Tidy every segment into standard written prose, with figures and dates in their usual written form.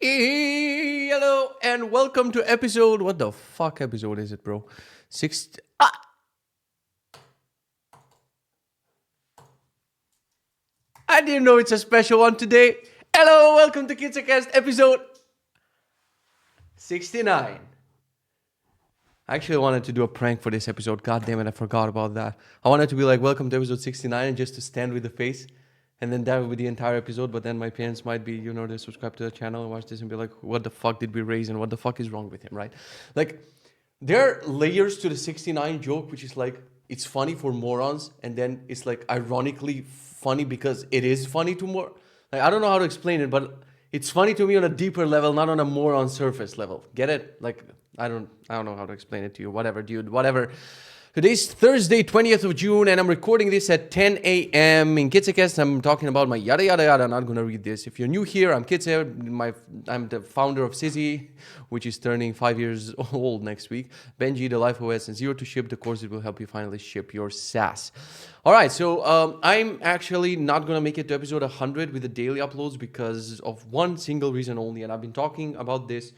Hello and welcome to episode. What the fuck episode is it, bro? Six. I didn't know it's a special one today. Hello, welcome to Kitzecast episode 69. I actually wanted to do a prank for this episode. God damn it, I forgot about that. I wanted to be like, welcome to episode 69 and just to stand with the face. And then that would be the entire episode. But then my parents might be, they subscribe to the channel and watch this and be like, what the fuck did we raise and what the fuck is wrong with him, right? Like, there are layers to the 69 joke, which is like, it's funny for morons. And then it's like ironically funny because it is funny to more. Like, I don't know how to explain it, but it's funny to me on a deeper level, not on a moron surface level. Get it? Like, I don't know how to explain it to you. Whatever, dude. Whatever. Today's Thursday, 20th of June, and I'm recording this at 10 a.m. in Kitzecast. I'm talking about my yada yada yada. I'm not gonna read this. If you're new here, I'm Kitze. I'm the founder of Sizzy, which is turning 5 years old next week. Benji, the Life OS, and Zero to Ship, the course that will help you finally ship your SaaS. All right, so I'm actually not gonna make it to episode 100 with the daily uploads because of one single reason only, and I've been talking about this.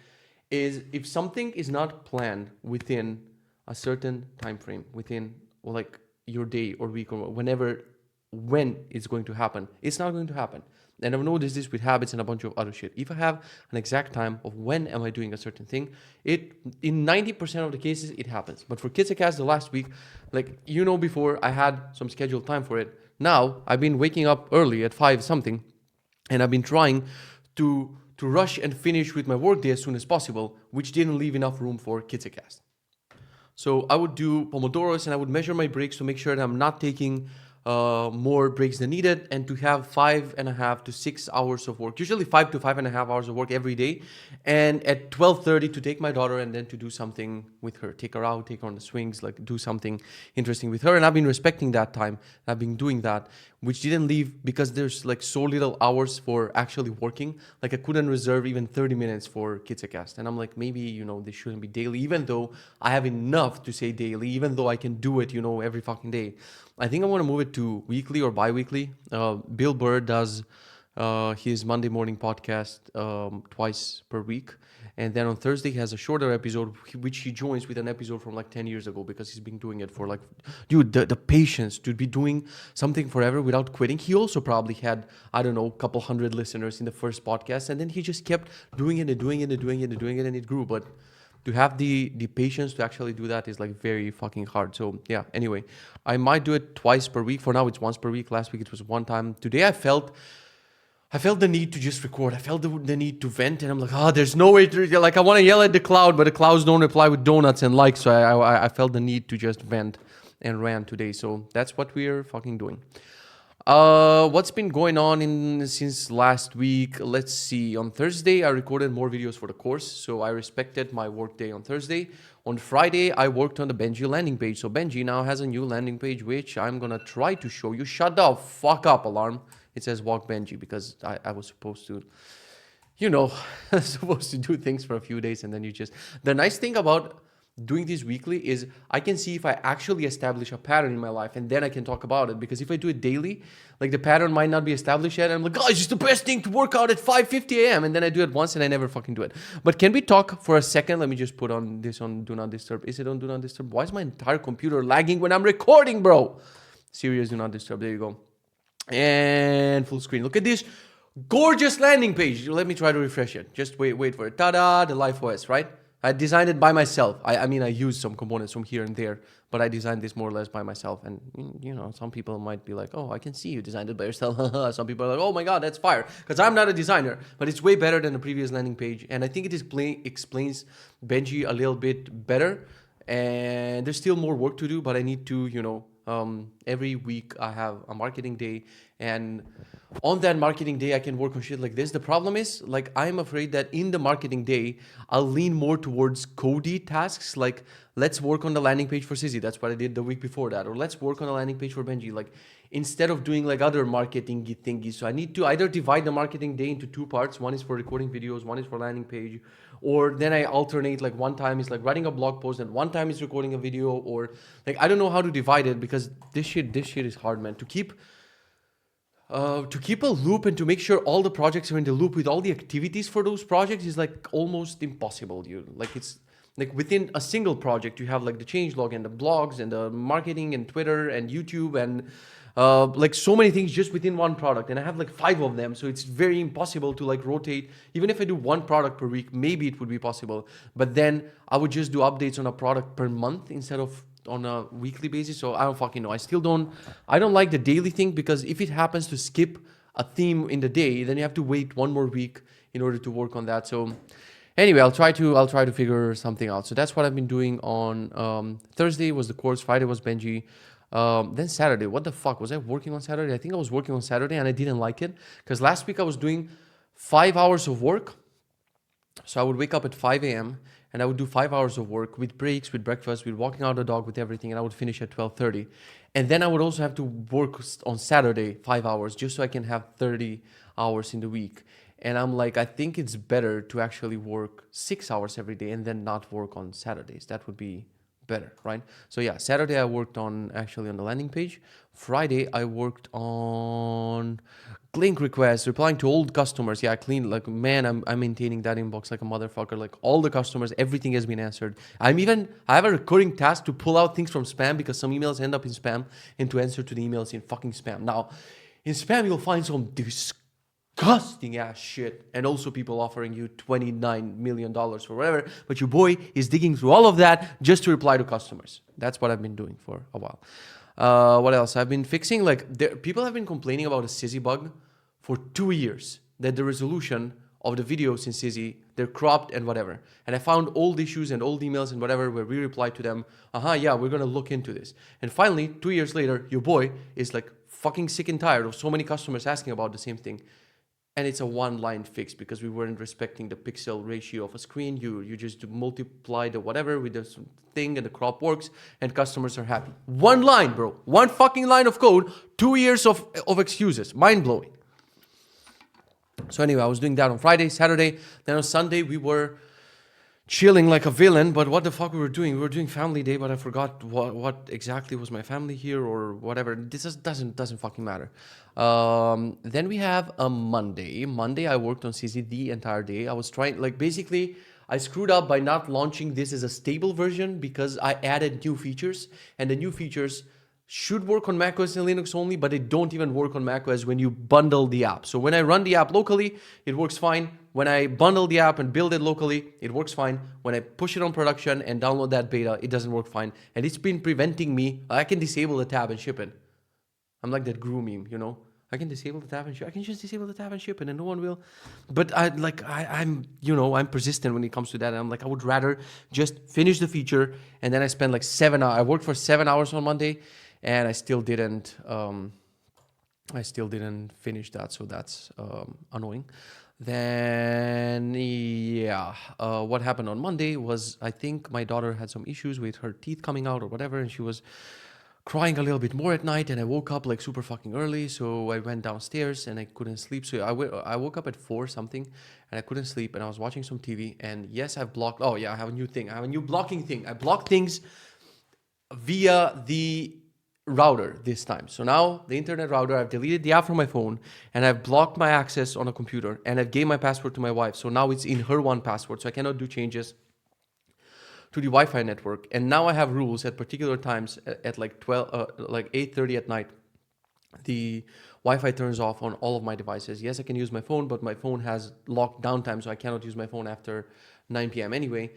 Is if something is not planned within a certain time frame, within like your day or week or when it's going to happen, it's not going to happen. And I've noticed this with habits and a bunch of other shit. If I have an exact time of when am I doing a certain thing, it in 90% of the cases it happens. But for Kitzecast the last week, before I had some scheduled time for it. Now I've been waking up early at 5 something, and I've been trying to rush and finish with my workday as soon as possible, which didn't leave enough room for Kitzecast. So I would do Pomodoros and I would measure my breaks to make sure that I'm not taking more breaks than needed, and to have 5.5 to 6 hours of work, usually 5 to 5.5 hours of work every day. And at 12:30 to take my daughter and then to do something with her, take her out, take her on the swings, like do something interesting with her. And I've been respecting that time. I've been doing that, which didn't leave because there's like so little hours for actually working. Like I couldn't reserve even 30 minutes for Kitzecast. And I'm like, maybe, this shouldn't be daily, even though I have enough to say daily, even though I can do it, every fucking day. I think I want to move it to weekly or bi-weekly. Bill Burr does his Monday morning podcast twice per week. And then on Thursday, he has a shorter episode, which he joins with an episode from like 10 years ago, because he's been doing it for dude, the patience to be doing something forever without quitting. He also probably had, I don't know, a couple hundred listeners in the first podcast. And then he just kept doing it and doing it and doing it and doing it, and it grew. But to have the patience to actually do that is like very fucking hard. So yeah, anyway, I might do it twice per week. For now, it's once per week. Last week, it was one time. Today, I felt the need to just record. I felt the need to vent, and I'm like, there's no way to, like, I want to yell at the cloud, but the clouds don't reply with donuts and likes. So I felt the need to just vent and rant today. So that's what we're fucking doing. What's been going on since last week? Let's see. On Thursday, I recorded more videos for the course, so I respected my work day on Thursday. On Friday, I worked on the Benji landing page. So Benji now has a new landing page, which I'm gonna try to show you. Shut the fuck up, alarm. It says walk Benji because I was supposed to, supposed to do things for a few days, and then the nice thing about doing this weekly is I can see if I actually establish a pattern in my life, and then I can talk about it. Because if I do it daily, like, the pattern might not be established yet, and I'm like, guys, it's the best thing to work out at 5:50 a.m. and then I do it once and I never fucking do it. But can we talk for a second? Let me just put on this on Do Not Disturb. Is it on Do Not Disturb? Why is my entire computer lagging when I'm recording, bro? Serious Do Not Disturb. There you go. And full screen. Look at this gorgeous landing page. Let me try to refresh it. Just wait for it. Ta-da, the Life OS, right? I designed it by myself. I mean, I used some components from here and there, but I designed this more or less by myself. And, some people might be like, oh, I can see you designed it by yourself. Some people are like, oh my God, that's fire. Because I'm not a designer, but it's way better than the previous landing page. And I think it explains Benji a little bit better. And there's still more work to do, but I need to, every week I have a marketing day, and on that marketing day I can work on shit like this. The problem is, like, I'm afraid that in the marketing day I'll lean more towards codey tasks, like let's work on the landing page for Sizzy. That's what I did the week before that. Or let's work on the landing page for Benji, like, instead of doing like other marketing thingies. So I need to either divide the marketing day into two parts. One is for recording videos, one is for landing page. Or then I alternate, like one time is like writing a blog post and one time is recording a video. Or like, I don't know how to divide it, because this shit is hard, man. To keep To keep a loop and to make sure all the projects are in the loop with all the activities for those projects is like almost impossible. It's like within a single project you have like the changelog and the blogs and the marketing and Twitter and YouTube and like so many things just within one product, and I have like 5 of them, so it's very impossible to like rotate. Even if I do one product per week, maybe it would be possible, but then I would just do updates on a product per month instead of on a weekly basis. So I don't fucking know. I don't like the daily thing, because if it happens to skip a theme in the day, then you have to wait one more week in order to work on that. So anyway, I'll try to figure something out. So that's what I've been doing on Thursday was the course, Friday was Benji. Then Saturday, what the fuck? Was I working on Saturday? I think I was working on Saturday and I didn't like it, because last week I was doing 5 hours of work. So I would wake up at 5 a.m. and I would do 5 hours of work with breaks, with breakfast, with walking out the dog, with everything, and I would finish at 12:30. And then I would also have to work on Saturday 5 hours just so I can have 30 hours in the week. And I'm like, I think it's better to actually work 6 hours every day and then not work on Saturdays. That would be better, right? So yeah, Saturday I worked on the landing page. Friday I worked on link requests, replying to old customers. Yeah, I cleaned, like, man, I'm maintaining that inbox like a motherfucker. Like all the customers, everything has been answered. I have a recurring task to pull out things from spam, because some emails end up in spam, and to answer to the emails in fucking spam. Now, in spam you'll find some disgusting ass shit, and also people offering you $29 million for whatever, but your boy is digging through all of that just to reply to customers. That's what I've been doing for a while. What else? I've been fixing, people have been complaining about a Sizzy bug for 2 years, that the resolution of the videos in Sizzy, they're cropped and whatever. And I found old issues and old emails and whatever where we replied to them, yeah, we're gonna look into this. And finally, 2 years later, your boy is like fucking sick and tired of so many customers asking about the same thing. And it's a one-line fix, because we weren't respecting the pixel ratio of a screen. You just multiply the whatever with the thing and the crop works, and customers are happy. One line, bro. One fucking line of code. 2 years of excuses. Mind-blowing. So anyway, I was doing that on Friday, Saturday. Then on Sunday, we were chilling like a villain. But what the fuck we were doing? We were doing family day, but I forgot what exactly was my family here or whatever. This doesn't fucking matter. Then we have a Monday. Monday, I worked on CZ the entire day. I was trying, basically, I screwed up by not launching this as a stable version, because I added new features, and the new features should work on macOS and Linux only, but they don't even work on macOS when you bundle the app. So when I run the app locally, it works fine. When I bundle the app and build it locally, it works fine. When I push it on production and download that beta, it doesn't work fine. And it's been preventing me. I can disable the tab and ship it. I'm like that Gru meme, I can disable the tab and ship. I can just disable the tab and ship it, and no one will. But I'm persistent when it comes to that. And I'm like, I would rather just finish the feature, and then I spend like 7 hours. I worked for 7 hours on Monday, and I still didn't finish that. So that's annoying. Then what happened on Monday was, I think my daughter had some issues with her teeth coming out or whatever, and she was crying a little bit more at night, and I woke up like super fucking early, so I went downstairs and I couldn't sleep. So I woke up at 4 something, and I couldn't sleep, and I was watching some TV, and yes, I've blocked. Oh yeah, I have a new thing. I have a new blocking thing. I block things via the router this time. So now the internet router, I've deleted the app from my phone, and I've blocked my access on a computer, and I've gave my password to my wife. So now it's in her one password, so I cannot do changes to the Wi-Fi network. And now I have rules at particular times at like 8:30 at night. The Wi-Fi turns off on all of my devices. Yes, I can use my phone, but my phone has locked downtime, so I cannot use my phone after 9 p.m. anyway.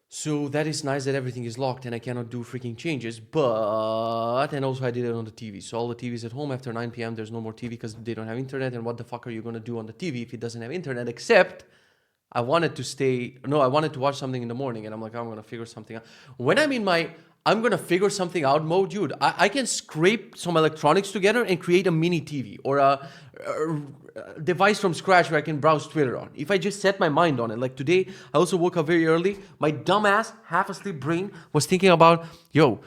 So that is nice that everything is locked and I cannot do freaking changes. And also I did it on the TV. So all the TVs at home after 9 p.m. there's no more TV because they don't have internet. And what the fuck are you going to do on the TV if it doesn't have internet? Except I wanted to watch something in the morning, and I'm like, I'm going to figure something out. When I'm in my I'm going to figure something out mode, dude, I can scrape some electronics together and create a mini TV or a device from scratch where I can browse Twitter on. If I just set my mind on it, like today, I also woke up very early. My dumbass, half asleep brain was thinking about, yo,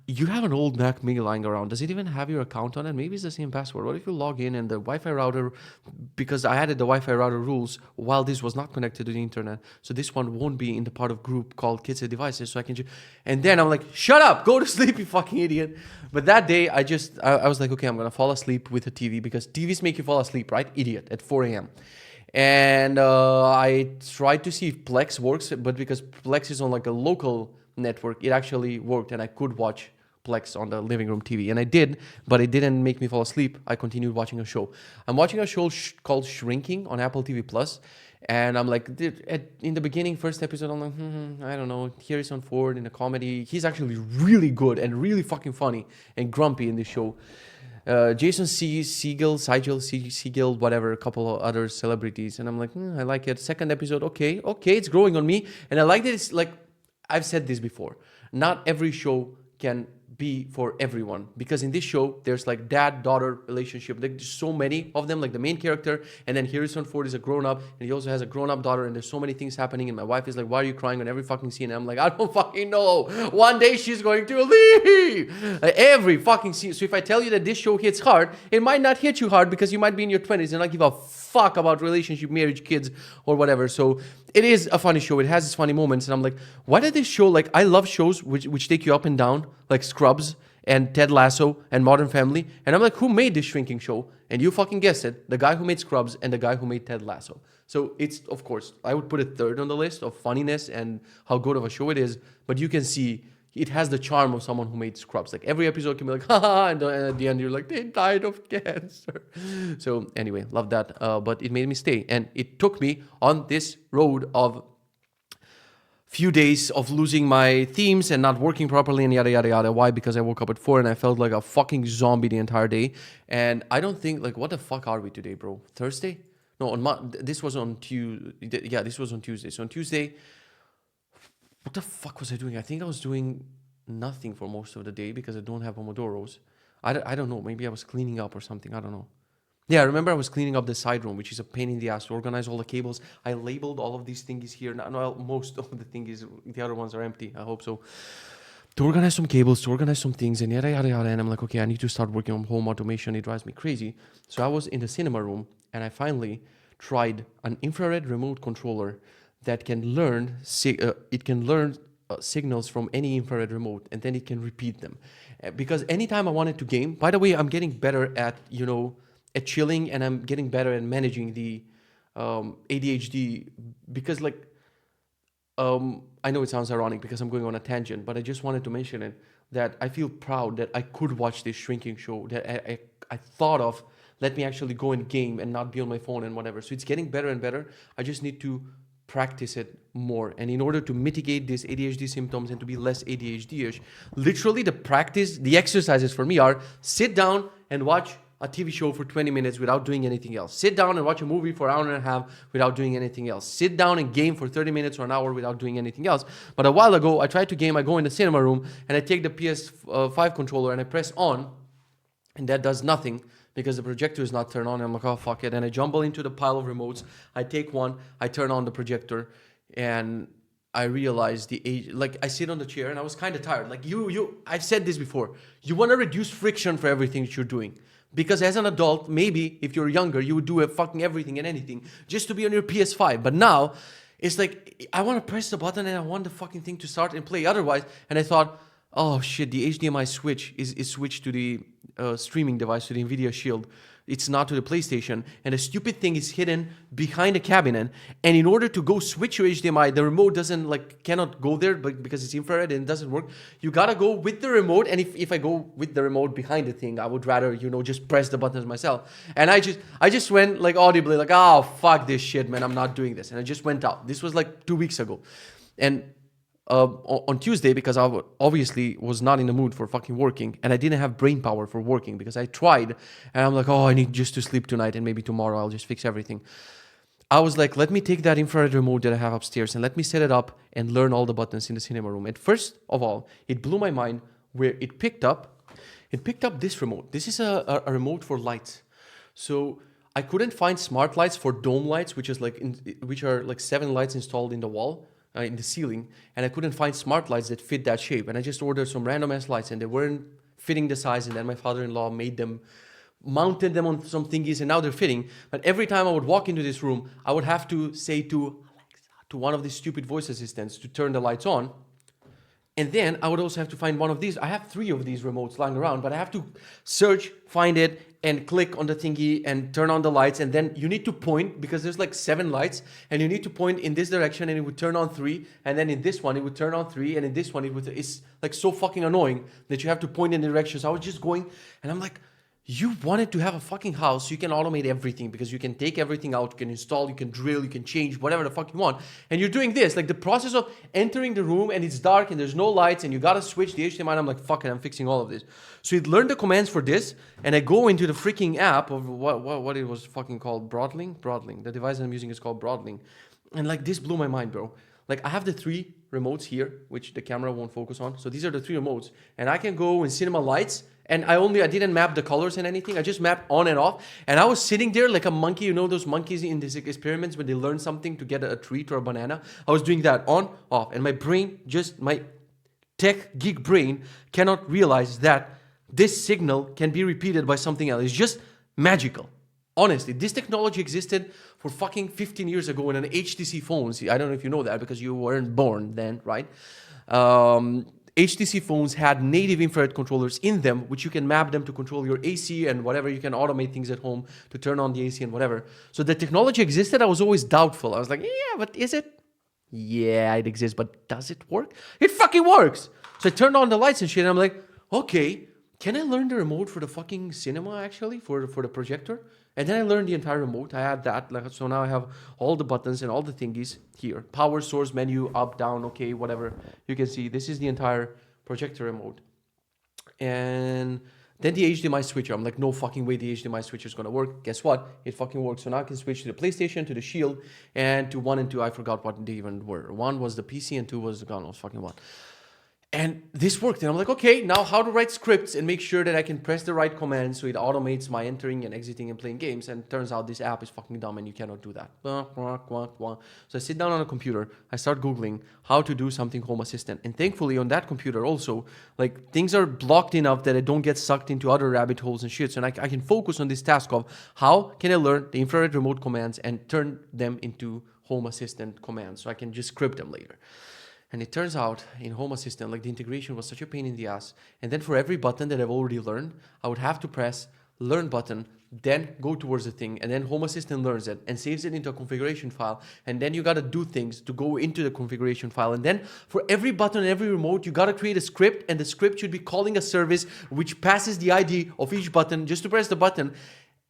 you have an old Mac Mini lying around. Does it even have your account on it? Maybe it's the same password. What if you log in and the Wi-Fi router, because I added the Wi-Fi router rules while this was not connected to the internet, so this one won't be in the part of group called Kitze devices. So I can just, and then I'm like, shut up, go to sleep, you fucking idiot. But that day, I was like, okay, I'm gonna fall asleep with the TV because TVs make you fall asleep, right? Idiot, at 4 a.m. And I tried to see if Plex works, but because Plex is on like a local network, it actually worked and I could watch Plex on the living room TV. And I did, but it didn't make me fall asleep. I continued watching a show. I'm watching a show called Shrinking on Apple TV Plus. And I'm like, in the beginning, first episode, I'm like, I don't know, Harrison Ford in a comedy. He's actually really good and really fucking funny and grumpy in this show. Jason Segel, whatever, a couple of other celebrities. And I'm like, I like it. Second episode, okay, it's growing on me. And I like that it's like, I've said this before, not every show can be for everyone, because in this show there's like dad-daughter relationship. Like, there's so many of them, like the main character, and then Harrison Ford is a grown-up and he also has a grown-up daughter, and there's so many things happening, and my wife is like, why are you crying on every fucking scene? And I'm like, I don't fucking know, one day she's going to leave. Like, every fucking scene. So if I tell you that this show hits hard, it might not hit you hard because you might be in your 20s and not give a fuck about relationship, marriage, kids, or whatever. So it is a funny show. It has its funny moments, and I'm like, why did this show, like, I love shows which take you up and down, like Scrubs and Ted Lasso and Modern Family. And I'm like, who made this Shrinking show? And you fucking guessed it, the guy who made Scrubs and the guy who made Ted Lasso. So it's, of course, I would put it third on the list of funniness and how good of a show it is. But you can see it has the charm of someone who made Scrubs. Like, every episode can be like, haha, and at the end you're like, they died of cancer. So anyway, love that. But it made me stay. And it took me on this road of few days of losing my themes and not working properly and yada, yada, yada. Why? Because I woke up at 4 and I felt like a fucking zombie the entire day. And I don't think, like, what the fuck are we today, bro? Thursday? No, this was on Tuesday. Yeah, this was on Tuesday. So on Tuesday, what the fuck was I doing? I think I was doing nothing for most of the day because I don't have Pomodoros. I don't know. Maybe I was cleaning up or something. I don't know. Yeah, I remember I was cleaning up the side room, which is a pain in the ass to organize all the cables. I labeled all of these thingies here. Now, most of the thingies, the other ones are empty. I hope so. To organize some cables, to organize some things, and yada, yada, yada. And I'm like, okay, I need to start working on home automation. It drives me crazy. So I was in the cinema room, and I finally tried an infrared remote controller that can learn, signals from any infrared remote, and then it can repeat them. Because anytime I wanted to game, by the way, I'm getting better at, at chilling, and I'm getting better at managing the ADHD, because like, I know it sounds ironic because I'm going on a tangent, but I just wanted to mention it, that I feel proud that I could watch this Shrinking show, that I thought of, let me actually go and game and not be on my phone and whatever. So it's getting better and better. I just need to practice it more. And in order to mitigate these ADHD symptoms and to be less ADHD-ish, literally the exercises for me are sit down and watch a TV show for 20 minutes without doing anything else. Sit down and watch a movie for an hour and a half without doing anything else. Sit down and game for 30 minutes or an hour without doing anything else. But a while ago, I tried to game. I go in the cinema room and I take the PS5 controller and I press on, and that does nothing because the projector is not turned on. And I'm like, oh, fuck it. And I jumble into the pile of remotes. I take one, I turn on the projector, and I realized I sit on the chair and I was kind of tired. Like I've said this before. You want to reduce friction for everything that you're doing. Because as an adult, maybe if you're younger, you would do fucking everything and anything just to be on your PS5. But now, it's like, I want to press the button and I want the fucking thing to start and play. Otherwise, and I thought, oh shit, the HDMI switch is switched to the streaming device, to the NVIDIA Shield. It's not to the PlayStation. And the stupid thing is hidden behind a cabinet. And in order to go switch your HDMI, the remote cannot go there because it's infrared and it doesn't work. You gotta go with the remote. And if I go with the remote behind the thing, I would rather, just press the buttons myself. And I just went like audibly like, oh, fuck this shit, man. I'm not doing this. And I just went out. This was like 2 weeks ago. And on Tuesday, because I obviously was not in the mood for fucking working, and I didn't have brain power for working because I tried, and I'm like, oh, I need just to sleep tonight, and maybe tomorrow I'll just fix everything. I was like, let me take that infrared remote that I have upstairs and let me set it up and learn all the buttons in the cinema room. And first of all, it blew my mind where it picked up this remote. This is a remote for lights. So I couldn't find smart lights for dome lights, which are like 7 lights installed in the wall, in the ceiling, and I couldn't find smart lights that fit that shape. And I just ordered some random ass lights, and they weren't fitting the size. And then my father-in-law mounted them on some thingies, and now they're fitting. But every time I would walk into this room, I would have to say to Alexa, to one of these stupid voice assistants, to turn the lights on. And then I would also have to find one of these. I have 3 of these remotes lying around, but I have to search, find it, and click on the thingy and turn on the lights. And then you need to point, because there's like 7 lights, and you need to point in this direction, and it would turn on 3. And then in this one, it would turn on 3. And in this one, it's like so fucking annoying that you have to point in the direction. So I was just going, and I'm like, you wanted to have a fucking house, you can automate everything, because you can take everything out, you can install, you can drill, you can change, whatever the fuck you want. And you're doing this, like the process of entering the room and it's dark and there's no lights and you gotta switch the HDMI. I'm like, fuck it, I'm fixing all of this. So it learned the commands for this, and I go into the freaking app of what it was fucking called, Broadling. The device I'm using is called Broadling. And like this blew my mind, bro. Like I have the 3 remotes here, which the camera won't focus on. So these are the 3 remotes, and I can go in cinema lights. And I didn't map the colors and anything. I just mapped on and off. And I was sitting there like a monkey. You know those monkeys in these experiments when they learn something to get a treat or a banana? I was doing that on, off. And my brain, my tech geek brain cannot realize that this signal can be repeated by something else. It's just magical. Honestly, this technology existed for fucking 15 years ago in an HTC phone. See, I don't know if you know that because you weren't born then, right? HTC phones had native infrared controllers in them, which you can map them to control your AC and whatever. You can automate things at home to turn on the AC and whatever. So the technology existed. I was always doubtful. I was like, yeah, but is it? Yeah, it exists, but does it work? It fucking works. So I turned on the lights and shit, and I'm like, okay, can I learn the remote for the fucking cinema actually, for the projector? And then I learned the entire remote. I had that. So now I have all the buttons and all the thingies here. Power source menu, up, down, okay, whatever. You can see this is the entire projector remote. And then the HDMI switcher. I'm like, no fucking way the HDMI switcher is going to work. Guess what? It fucking works. So now I can switch to the PlayStation, to the Shield, and to 1 and 2. I forgot what they even were. 1 was the PC and 2 was the gun. Was fucking 1. And this worked, and I'm like, okay, now how to write scripts and make sure that I can press the right commands so it automates my entering and exiting and playing games. And it turns out this app is fucking dumb and you cannot do that. So I sit down on a computer, I start Googling how to do something Home Assistant. And thankfully on that computer also, like things are blocked enough that I don't get sucked into other rabbit holes and shit. So I can focus on this task of how can I learn the infrared remote commands and turn them into Home Assistant commands so I can just script them later. And it turns out in Home Assistant, like the integration was such a pain in the ass. And then for every button that I've already learned, I would have to press learn button, then go towards the thing. And then Home Assistant learns it and saves it into a configuration file. And then you got to do things to go into the configuration file. And then for every button and every remote, you got to create a script. And the script should be calling a service which passes the ID of each button just to press the button.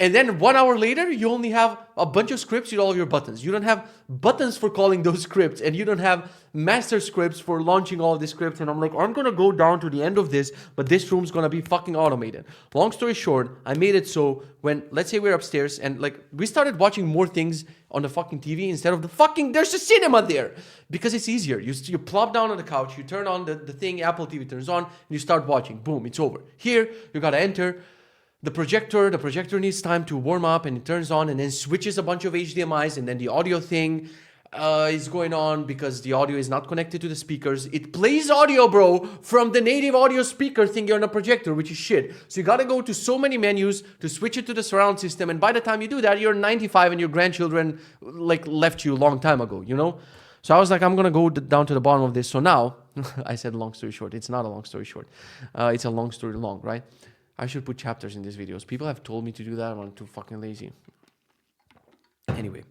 And then 1 hour later, you only have a bunch of scripts with all of your buttons. You don't have buttons for calling those scripts, and you don't have master scripts for launching all of the scripts. And I'm like, I'm going to go down to the end of this, but this room's going to be fucking automated. Long story short, I made it so when, let's say we're upstairs, and like we started watching more things on the fucking TV instead of the fucking, there's a cinema there. Because it's easier. You plop down on the couch, you turn on the thing, Apple TV turns on, and you start watching. Boom, it's over. Here, you got to enter the projector needs time to warm up, and it turns on and then switches a bunch of HDMIs, and then the audio thing is going on because the audio is not connected to the speakers. It plays audio, bro, from the native audio speaker thing on a projector, which is shit. So you gotta go to so many menus to switch it to the surround system, and by the time you do that, you're 95 and your grandchildren like left you a long time ago, you know? So I was like, I'm gonna go down to the bottom of this. So now, I said long story short. It's not a long story short. It's a long story long, right? I should put chapters in these videos. People have told me to do that. I'm too fucking lazy. Anyway,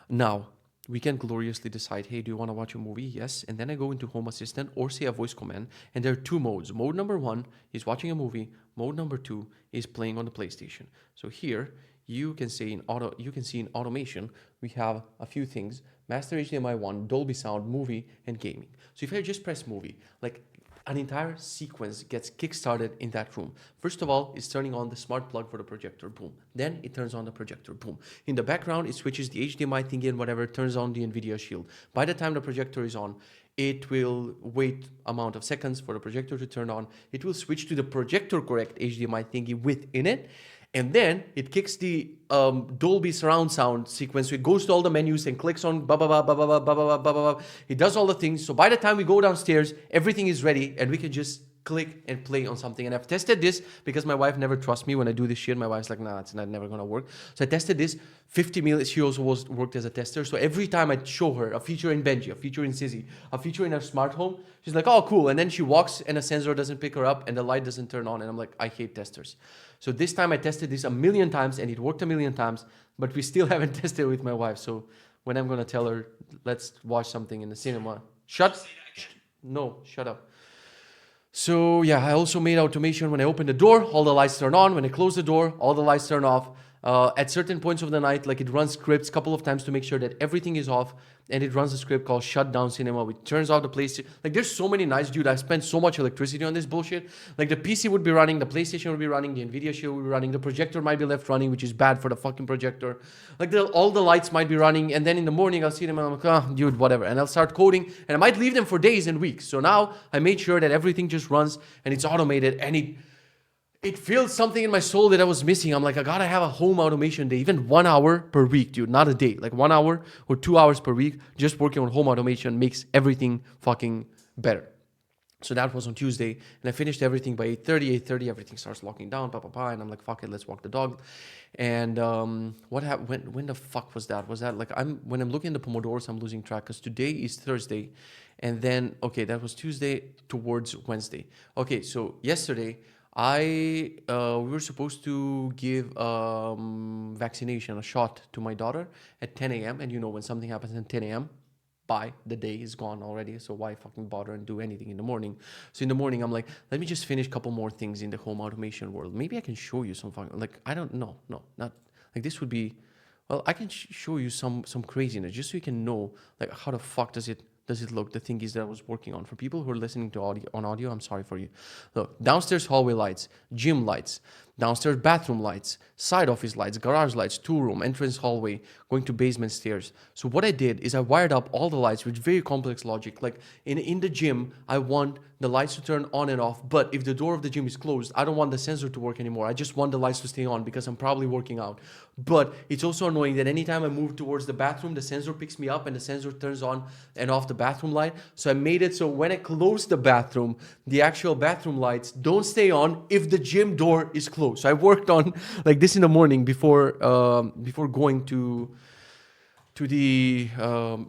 now we can gloriously decide, hey, do you want to watch a movie? Yes. And then I go into Home Assistant or say a voice command. And there are 2 modes. Mode number 1 is watching a movie. Mode number 2 is playing on the PlayStation. So here you can see in automation, we have a few things. Master HDMI 1, Dolby Sound, movie, and gaming. So if I just press movie, like an entire sequence gets kickstarted in that room. First of all, it's turning on the smart plug for the projector, boom. Then it turns on the projector, boom. In the background, it switches the HDMI thingy and whatever, turns on the NVIDIA Shield. By the time the projector is on, it will wait amount of seconds for the projector to turn on. It will switch to the projector correct HDMI thingy within it. And then it kicks the Dolby surround sound sequence. So it goes to all the menus and clicks on ba ba ba ba ba ba ba ba ba ba ba. It does all the things. So by the time we go downstairs, everything is ready and we can just click and play on something. And I've tested this because my wife never trusts me when I do this shit. My wife's like, nah, it's never gonna work. So I tested this 50 million. She also worked as a tester. So every time I show her a feature in Benji, a feature in Sizzy, a feature in our smart home, she's like, oh, cool. And then she walks and a sensor doesn't pick her up and the light doesn't turn on. And I'm like, I hate testers. So this time I tested this a million times and it worked a million times, but we still haven't tested it with my wife. So when I'm gonna tell her, let's watch something in the cinema. Shut up. So yeah, I also made automation. When I open the door, all the lights turn on. When I close the door, all the lights turn off. At certain points of the night, like it runs scripts a couple of times to make sure that everything is off. And it runs a script called Shut Down Cinema, which turns off the PlayStation. Like there's so many nights, dude. I spent so much electricity on this bullshit. Like the PC would be running, the PlayStation would be running, the Nvidia shit would be running, the projector might be left running, which is bad for the fucking projector. Like all the lights might be running. And then in the morning, I'll see them and I'm like, oh, dude, whatever. And I'll start coding and I might leave them for days and weeks. So now I made sure that everything just runs and it's automated and it feels something in my soul that I was missing. I'm like, I gotta have a home automation day, even 1 hour per week, dude, not a day, like 1 hour or 2 hours per week. Just working on home automation makes everything fucking better. So that was on Tuesday and I finished everything by 8:30, everything starts locking down, and I'm like, fuck it, let's walk the dog. And what happened, when the fuck was that? Was that like, when I'm looking at the Pomodoros, I'm losing track because today is Thursday. And then, okay, that was Tuesday towards Wednesday. Okay, so yesterday, we were supposed to give vaccination, a shot to my daughter at 10 a.m. And you know, when something happens at 10 a.m., the day is gone already. So why fucking bother and do anything in the morning? So in the morning, I'm like, let me just finish a couple more things in the home automation world. Maybe I can show you some fucking, like, I don't know. No, not like this would be, well, I can show you some craziness just so you can know, like, how the fuck does it look? The thing is that I was working on. For people who are listening to audio, I'm sorry for you. Look, downstairs hallway lights, gym lights, downstairs bathroom lights, side office lights, garage lights, tool room, entrance hallway, going to basement stairs. So what I did is I wired up all the lights with very complex logic. Like in the gym, I want the lights to turn on and off, but if the door of the gym is closed, I don't want the sensor to work anymore. I just want the lights to stay on because I'm probably working out. But it's also annoying that anytime I move towards the bathroom, the sensor picks me up and the sensor turns on and off the bathroom light. So I made it so when I close the bathroom, the actual bathroom lights don't stay on if the gym door is closed. So I worked on like this in the morning before going to the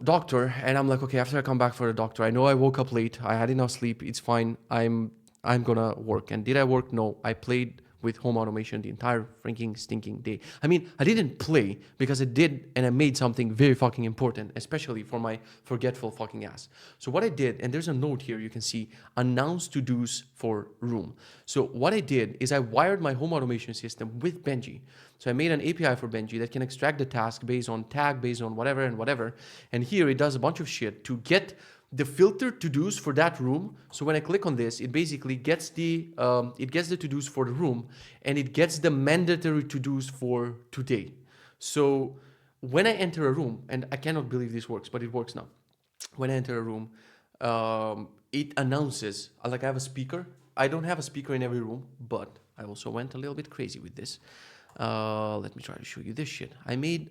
doctor, and I'm like, okay, after I come back for the doctor, I know I woke up late, I had enough sleep, it's fine, I'm gonna work. And did I work? No, I played with home automation the entire freaking stinking day. I mean, I didn't play because I did and I made something very fucking important, especially for my forgetful fucking ass. So what I did, and there's a note here, you can see, announce to-dos for room. So what I did is I wired my home automation system with Benji. So I made an API for Benji that can extract the task based on tag, based on whatever and whatever. And here it does a bunch of shit to get the filtered to-dos for that room. So when I click on this, it basically gets the to-dos for the room, and it gets the mandatory to-dos for today. So when I enter a room, and I cannot believe this works, but it works now. When I enter a room, it announces, like I have a speaker. I don't have a speaker in every room, but I also went a little bit crazy with this. Let me try to show you this shit. I made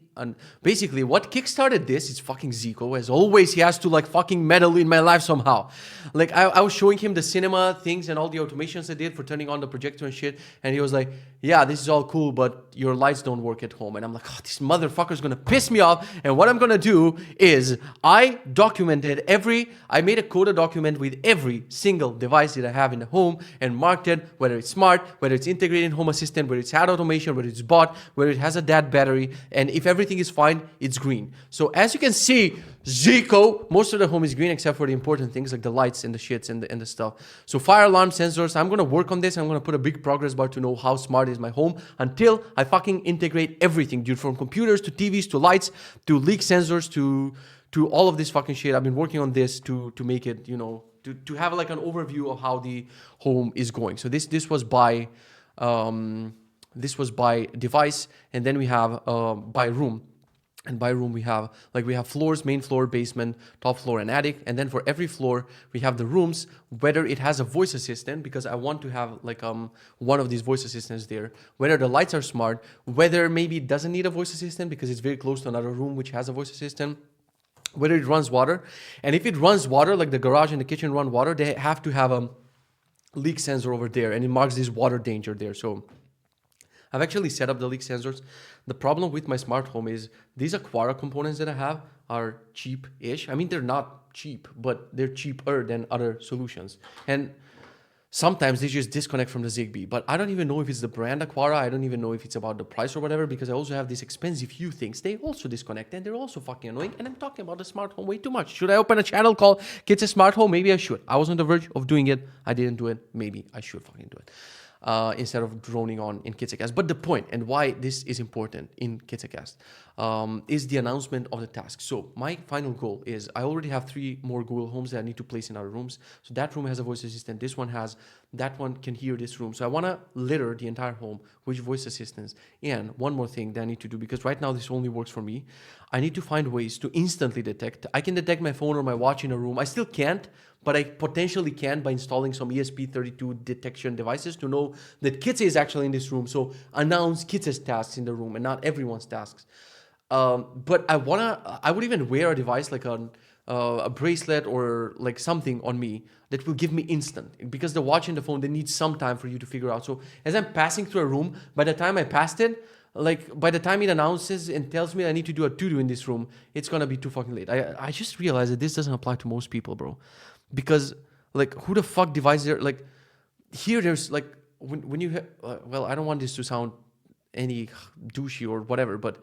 basically what kickstarted this is fucking Zico. As always, he has to like fucking meddle in my life somehow. Like I was showing him the cinema things and all the automations I did for turning on the projector and shit, and he was like, yeah, this is all cool, but your lights don't work at home. And I'm like, oh, this motherfucker's gonna piss me off. And what I'm gonna do is I made a Coda document with every single device that I have in the home and marked it, whether it's smart, whether it's integrated in Home Assistant, whether it's had automation, whether it's bought, whether it has a dead battery, and if everything is fine, it's green. So as you can see, Zico, most of the home is green except for the important things like the lights and the shits and the stuff. So fire alarm sensors, I'm gonna work on this. I'm gonna put a big progress bar to know how smart is my home until I fucking integrate everything, dude, from computers to TVs to lights to leak sensors to all of this fucking shit. I've been working on this to make it, you know, to have like an overview of how the home is going. So this was by device, and then we have by room. And by room, we have floors, main floor, basement, top floor, and attic. And then for every floor, we have the rooms, whether it has a voice assistant, because I want to have one of these voice assistants there, whether the lights are smart, whether maybe it doesn't need a voice assistant because it's very close to another room which has a voice assistant, whether it runs water. And if it runs water, like the garage and the kitchen run water, they have to have a leak sensor over there, and it marks this water danger there. So I've actually set up the leak sensors. The problem with my smart home is these Aquara components that I have are cheap-ish. I mean, they're not cheap, but they're cheaper than other solutions. And sometimes they just disconnect from the Zigbee. But I don't even know if it's the brand Aquara. I don't even know if it's about the price or whatever, because I also have these expensive Hue things. They also disconnect, and they're also fucking annoying. And I'm talking about the smart home way too much. Should I open a channel called Kitze Smart Home? Maybe I should. I was on the verge of doing it. I didn't do it. Maybe I should fucking do it. Instead of droning on in Kitzecast. But the point and why this is important in Kitzecast is the announcement of the task. So my final goal is I already have 3 more Google Homes that I need to place in other rooms. So that room has a voice assistant. This one has, that one can hear this room. So I want to litter the entire home with voice assistants. And one more thing that I need to do, because right now this only works for me. I need to find ways to instantly detect. I can detect my phone or my watch in a room. I still can't, but I potentially can by installing some ESP32 detection devices to know that Kitze is actually in this room. So announce Kitze's tasks in the room and not everyone's tasks. But I would even wear a device like a bracelet or like something on me that will give me instant, because the watch and the phone, they need some time for you to figure out. So as I'm passing through a room, by the time I passed it, like by the time it announces and tells me I need to do a to-do in this room, it's gonna be too fucking late. I just realized that this doesn't apply to most people, bro. Because like who the fuck devises there? Like here there's like when you well, I don't want this to sound any douchey or whatever, but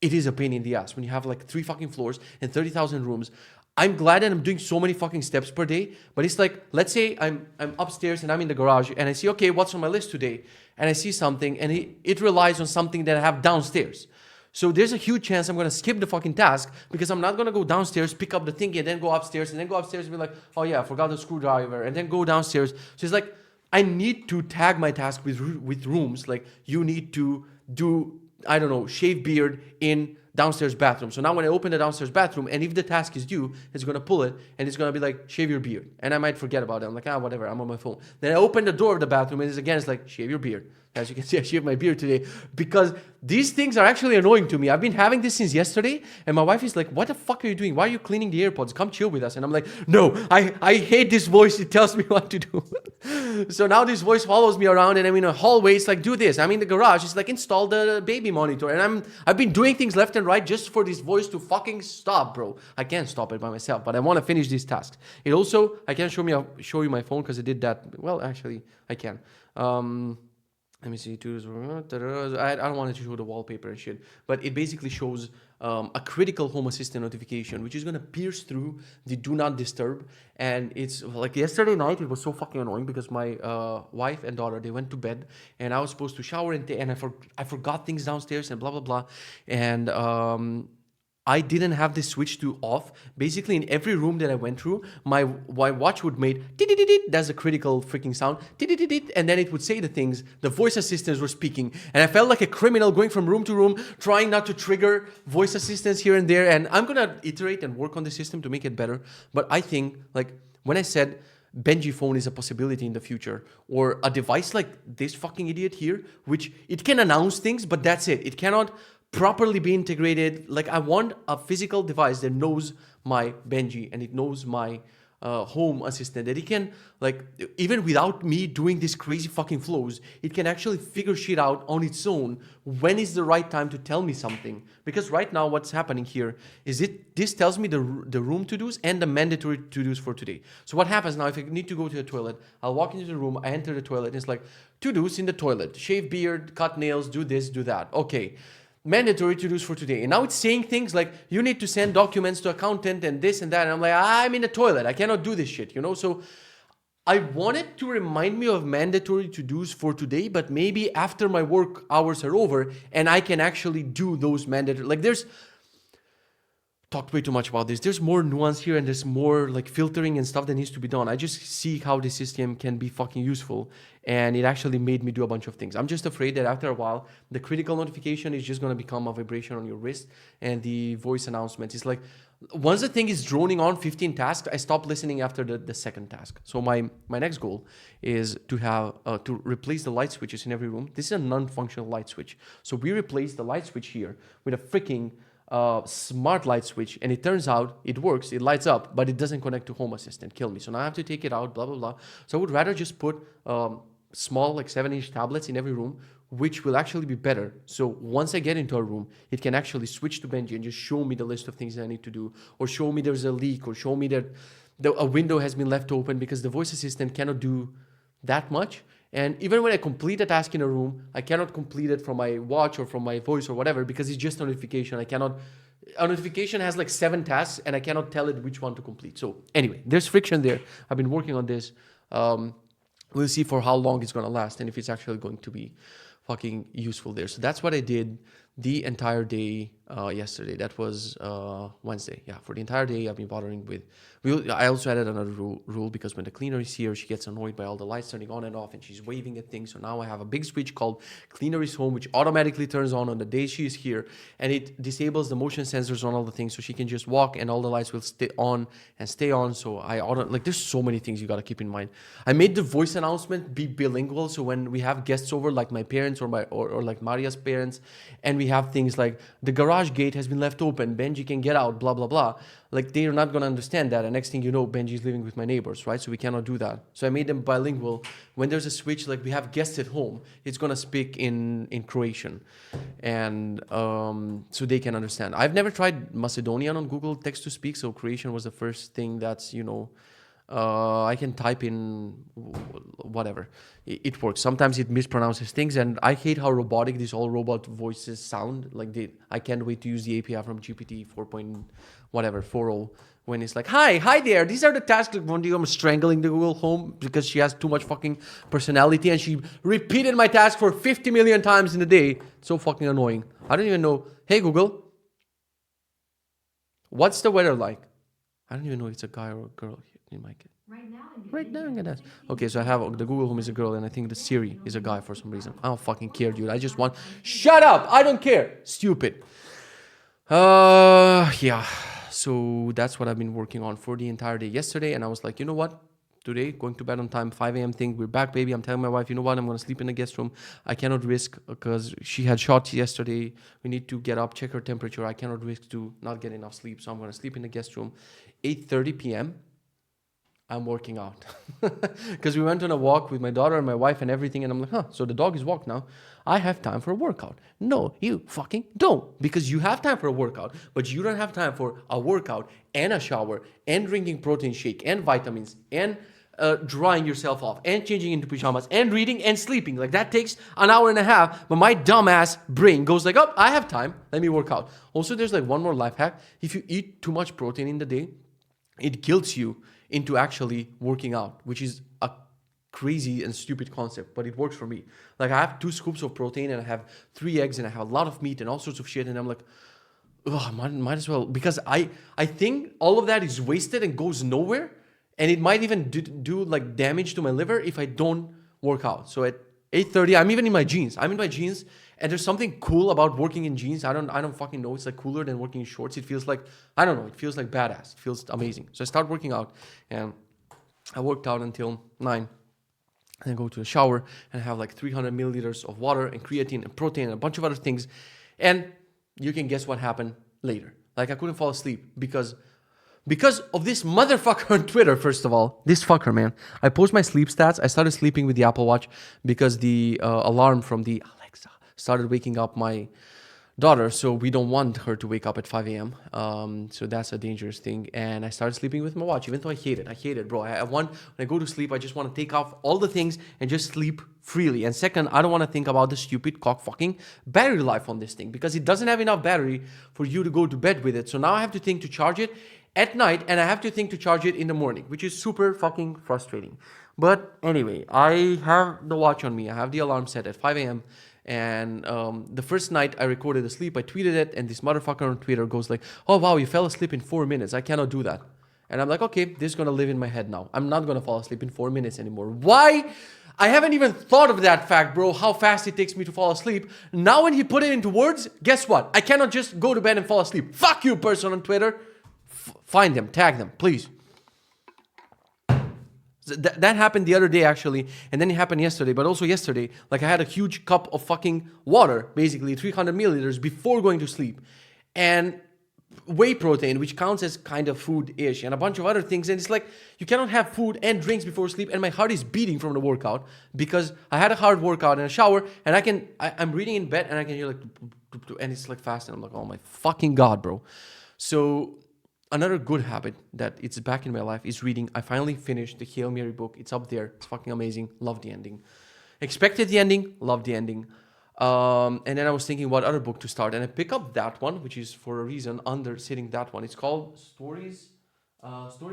it is a pain in the ass when you have like 3 fucking floors and 30,000 rooms. I'm glad that I'm doing so many fucking steps per day, but it's like, let's say I'm upstairs and I'm in the garage and I see, okay, what's on my list today? And I see something and it relies on something that I have downstairs. So there's a huge chance I'm going to skip the fucking task because I'm not going to go downstairs, pick up the thing and then go upstairs and be like, oh yeah, I forgot the screwdriver, and then go downstairs. So it's like, I need to tag my task with rooms. Like you need to do, I don't know, shave beard in downstairs bathroom. So now when I open the downstairs bathroom, and if the task is due, it's going to pull it and it's going to be like, shave your beard. And I might forget about it. I'm like, whatever, I'm on my phone. Then I open the door of the bathroom and it's like, shave your beard. As you can see, I shaved my beard today because these things are actually annoying to me. I've been having this since yesterday, and my wife is like, what the fuck are you doing? Why are you cleaning the AirPods? Come chill with us. And I'm like, no, I hate this voice. It tells me what to do. So now this voice follows me around, and I'm in a hallway. It's like, do this. I'm in the garage. It's like, install the baby monitor. And I've been doing things left and right just for this voice to fucking stop, bro. I can't stop it by myself, but I want to finish these tasks. It also, I can't show you my phone because I did that. Well, actually, I can. Let me see. I don't want to show the wallpaper and shit, but it basically shows a critical Home Assistant notification, which is going to pierce through the do not disturb. And it's like yesterday night, it was so fucking annoying because my wife and daughter, they went to bed and I was supposed to shower and I forgot things downstairs and blah, blah, blah. And I didn't have this switch to off. Basically, in every room that I went through, my watch would make, that's a critical freaking sound, and then it would say the things. The voice assistants were speaking, and I felt like a criminal going from room to room, trying not to trigger voice assistants here and there. And I'm gonna iterate and work on the system to make it better. But I think, like, when I said Benji phone is a possibility in the future, or a device like this fucking idiot here, which it can announce things, but that's it. It cannot properly be integrated. Like, I want a physical device that knows my Benji and it knows my Home Assistant, that it can, like, even without me doing these crazy fucking flows, it can actually figure shit out on its own when is the right time to tell me something. Because right now what's happening here is this tells me the room to-dos and the mandatory to-dos for today. So what happens now, if I need to go to the toilet, I'll walk into the room, I enter the toilet, and it's like, to-dos in the toilet, shave beard, cut nails, do this, do that. Okay. Mandatory to-dos for today. And now it's saying things like, you need to send documents to accountant and this and that. And I'm like, I'm in the toilet. I cannot do this shit, you know? So I wanted to remind me of mandatory to-dos for today, but maybe after my work hours are over and I can actually do those mandatory. Like, there's talked way too much about this. There's more nuance here and there's more like filtering and stuff that needs to be done. I just see how the system can be fucking useful, and it actually made me do a bunch of things. I'm just afraid that after a while, the critical notification is just going to become a vibration on your wrist, and the voice announcement is like, once the thing is droning on 15 tasks, I stop listening after the second task. So my next goal is to have to replace the light switches in every room. This is a non-functional light switch. So we replace the light switch here with a freaking smart light switch, and it turns out it works, it lights up, but it doesn't connect to Home Assistant. Kill me. So now I have to take it out, blah blah blah. So I would rather just put small like 7-inch tablets in every room, which will actually be better. So once I get into a room, it can actually switch to Benji and just show me the list of things that I need to do, or show me there's a leak, or show me that a window has been left open, because the voice assistant cannot do that much. And even when I complete a task in a room, I cannot complete it from my watch or from my voice or whatever, because it's just a notification. A notification has like 7 tasks and I cannot tell it which one to complete. So anyway, there's friction there. I've been working on this. We'll see for how long it's going to last and if it's actually going to be fucking useful there. So that's what I did the entire day yesterday. That was Wednesday. Yeah, for the entire day I've been bothering with. I also added another rule because when the cleaner is here, she gets annoyed by all the lights turning on and off, and she's waving at things. So now I have a big switch called Cleaner is Home, which automatically turns on the day she is here, and it disables the motion sensors on all the things, so she can just walk and all the lights will stay on and stay on. So there's so many things you got to keep in mind. I made the voice announcement be bilingual, so when we have guests over, like my parents or like Maria's parents, and we have things like the garage gate has been left open, Benji can get out, blah blah blah, like they're not going to understand that, and next thing you know, Benji's living with my neighbors, right? So we cannot do that. So I made them bilingual. When there's a switch, like we have guests at home, it's going to speak in Croatian, and so they can understand. I've never tried Macedonian on Google text to speak, so Croatian was the first thing that's, I can type in whatever. It works. Sometimes it mispronounces things, and I hate how robotic these all robot voices sound. I can't wait to use the API from GPT 4.0 when it's like, hi there, these are the tasks. Like one day I'm strangling the Google Home because she has too much fucking personality, and she repeated my task for 50 million times in a day. It's so fucking annoying. I don't even know. Hey Google, what's the weather like? I don't even know if it's a guy or a girl in my kid. Right now, I'm gonna ask. Okay, so I have the Google Home is a girl, and I think the Siri is a guy for some reason. I don't fucking care, dude. I just want. Shut up! I don't care. Stupid. Yeah. So that's what I've been working on for the entire day yesterday, and I was like, you know what? Today, going to bed on time, 5 a.m. thing. We're back, baby. I'm telling my wife, you know what? I'm gonna sleep in the guest room. I cannot risk because she had shots yesterday. We need to get up, check her temperature. I cannot risk to not get enough sleep, so I'm gonna sleep in the guest room. 8:30 p.m. I'm working out because we went on a walk with my daughter and my wife and everything, and I'm like, so the dog is walked now. I have time for a workout. No, you fucking don't, because you have time for a workout, but you don't have time for a workout and a shower and drinking protein shake and vitamins and drying yourself off and changing into pajamas and reading and sleeping. Like that takes an hour and a half, but my dumbass brain goes like, oh, I have time. Let me work out. Also, there's like one more life hack. If you eat too much protein in the day, it guilts you into actually working out, which is a crazy and stupid concept, but it works for me. Like I have 2 scoops of protein and I have 3 eggs and I have a lot of meat and all sorts of shit, and I'm like, oh, might as well, because I think all of that is wasted and goes nowhere, and it might even do like damage to my liver if I don't work out. So at 8:30, I'm even in my jeans. I'm in my jeans, and there's something cool about working in jeans. I don't fucking know. It's like cooler than working in shorts. It feels like, I don't know. It feels like badass. It feels amazing. So I start working out, and I worked out until 9. And then go to the shower and have like 300 milliliters of water and creatine and protein and a bunch of other things. And you can guess what happened later. Like I couldn't fall asleep because of this motherfucker on Twitter. First of all, this fucker, man. I post my sleep stats. I started sleeping with the Apple Watch because the alarm from the Alexa started waking up my daughter, so we don't want her to wake up at 5 a.m. So that's a dangerous thing. And I started sleeping with my watch, even though I hate it, bro. When I go to sleep, I just want to take off all the things and just sleep freely. And second, I don't want to think about the stupid cock fucking battery life on this thing, because it doesn't have enough battery for you to go to bed with it. So now I have to think to charge it at night, and I have to think to charge it in the morning, which is super fucking frustrating. But anyway, I have the watch on me. I have the alarm set at 5 a.m. And the first night I recorded asleep, I tweeted it, and this motherfucker on Twitter goes like, "Oh wow, you fell asleep in 4 minutes. I cannot do that." And I'm like, okay, this is gonna live in my head now. I'm not gonna fall asleep in 4 minutes anymore. Why? I haven't even thought of that fact, bro, how fast it takes me to fall asleep. Now when he put it into words, guess what? I cannot just go to bed and fall asleep. Fuck you, person on Twitter. Find them, tag them, please. That happened the other day, actually, and then it happened yesterday, but also yesterday, like I had a huge cup of fucking water, basically 300 milliliters before going to sleep, and whey protein, which counts as kind of food-ish, and a bunch of other things, and it's like, you cannot have food and drinks before sleep, and my heart is beating from the workout, because I had a hard workout and a shower, and I'm reading in bed, and I can hear like, and it's like fast, and I'm like, oh my fucking God, bro. So, another good habit that it's back in my life is reading. I finally finished the Hail Mary book. It's up there. It's fucking amazing. Love the ending. Expected the ending. Love the ending. And then I was thinking what other book to start. And I pick up that one, which is for a reason under sitting that one. It's called Stories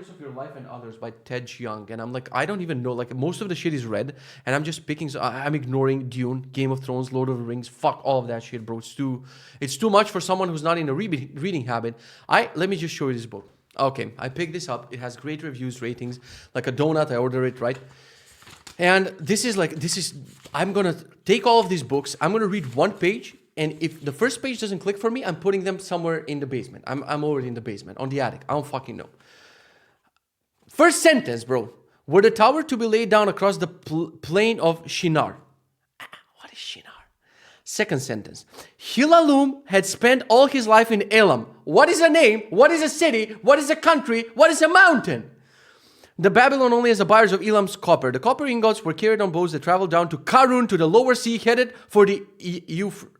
of Your Life and Others by Ted Chiang. And I'm like, I don't even know. Like, most of the shit is read. And I'm just picking. So I'm ignoring Dune, Game of Thrones, Lord of the Rings. Fuck all of that shit, bro. It's too much for someone who's not in a reading habit. Let me just show you this book. Okay, I picked this up. It has great reviews, ratings. Like a donut, I order it, right? And I'm going to take all of these books. I'm going to read one page. And if the first page doesn't click for me, I'm putting them somewhere in the basement. I'm already in the basement, on the attic. I don't fucking know. First sentence, bro. Were the tower to be laid down across the plain of Shinar? What is Shinar? Second sentence. Hilalum had spent all his life in Elam. What is a name? What is a city? What is a country? What is a mountain? The Babylon only has the buyers of Elam's copper. The copper ingots were carried on boats that traveled down to Karun, to the lower sea, headed for the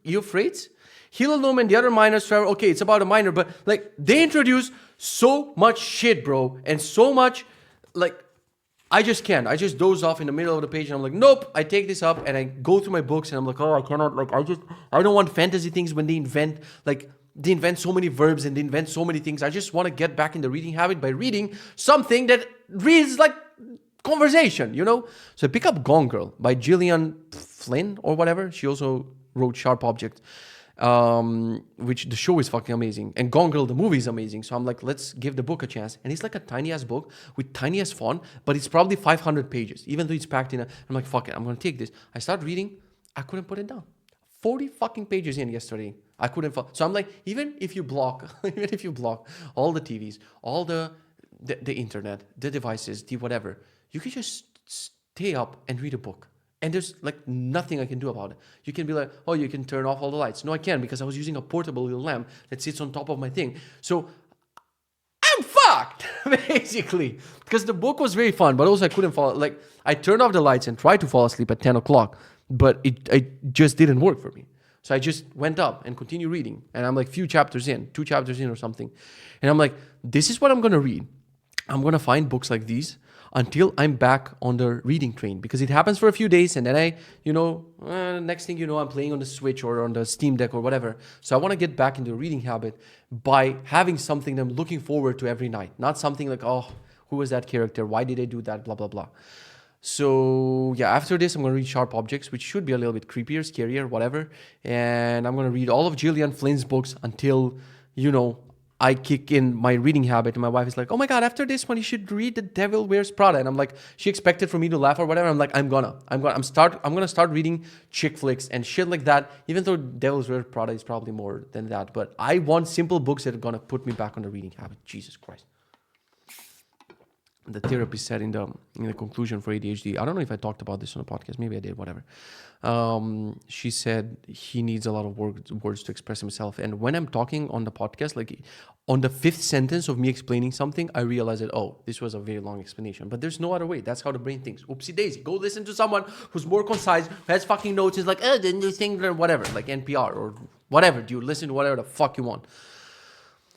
Euphrates. Hilalum and the other miners travel. Okay, it's about a miner, but like they introduce so much shit, bro, and so much, like, I just can't. I just doze off in the middle of the page, and I'm like, nope. I take this up and I go through my books, and I'm like, oh, I cannot. Like, I don't want fantasy things when they invent so many verbs and they invent so many things. I just want to get back in the reading habit by reading something that reads like conversation, you know? So I pick up Gone Girl by Gillian Flynn or whatever. She also wrote Sharp Objects, which the show is fucking amazing. And Gone Girl, the movie, is amazing. So I'm like, let's give the book a chance. And it's like a tiny-ass book with tiny-ass font, but it's probably 500 pages, even though it's packed in a... I'm like, fuck it, I'm going to take this. I start reading. I couldn't put it down. 40 fucking pages in yesterday. I couldn't... So I'm like, even if you block all the TVs, all the internet, the devices, the whatever, you can just stay up and read a book. And there's like nothing I can do about it. You can be like, oh, you can turn off all the lights. No, I can't, because I was using a portable little lamp that sits on top of my thing. So I'm fucked, basically. Because the book was very fun, but also I couldn't fall. Like, I turned off the lights and tried to fall asleep at 10 o'clock, but it just didn't work for me. So I just went up and continued reading. And I'm like 2 chapters in or something. And I'm like, this is what I'm going to read. I'm going to find books like these until I'm back on the reading train, because it happens for a few days, and then next thing you know, I'm playing on the Switch or on the Steam Deck or whatever. So I want to get back into the reading habit by having something that I'm looking forward to every night, not something like, oh, who was that character? Why did they do that? Blah, blah, blah. So yeah, after this, I'm going to read Sharp Objects, which should be a little bit creepier, scarier, whatever. And I'm going to read all of Gillian Flynn's books until, I kick in my reading habit. And my wife is like, oh my God, after this one, you should read The Devil Wears Prada. And I'm like, she expected for me to laugh or whatever. I'm like, I'm gonna start reading chick flicks and shit like that. Even though Devil Wears Prada is probably more than that. But I want simple books that are gonna put me back on the reading habit. Jesus Christ. The therapist said in the conclusion for ADHD, I don't know if I talked about this on the podcast, maybe I did, whatever. She said he needs a lot of words to express himself. And when I'm talking on the podcast, like on the 5th sentence of me explaining something, I realize that, oh, this was a very long explanation. But there's no other way. That's how the brain thinks. Oopsie daisy. Go listen to someone who's more concise, who has fucking notes, is like, oh, the new thing, or whatever, like NPR or whatever. Do you listen to whatever the fuck you want?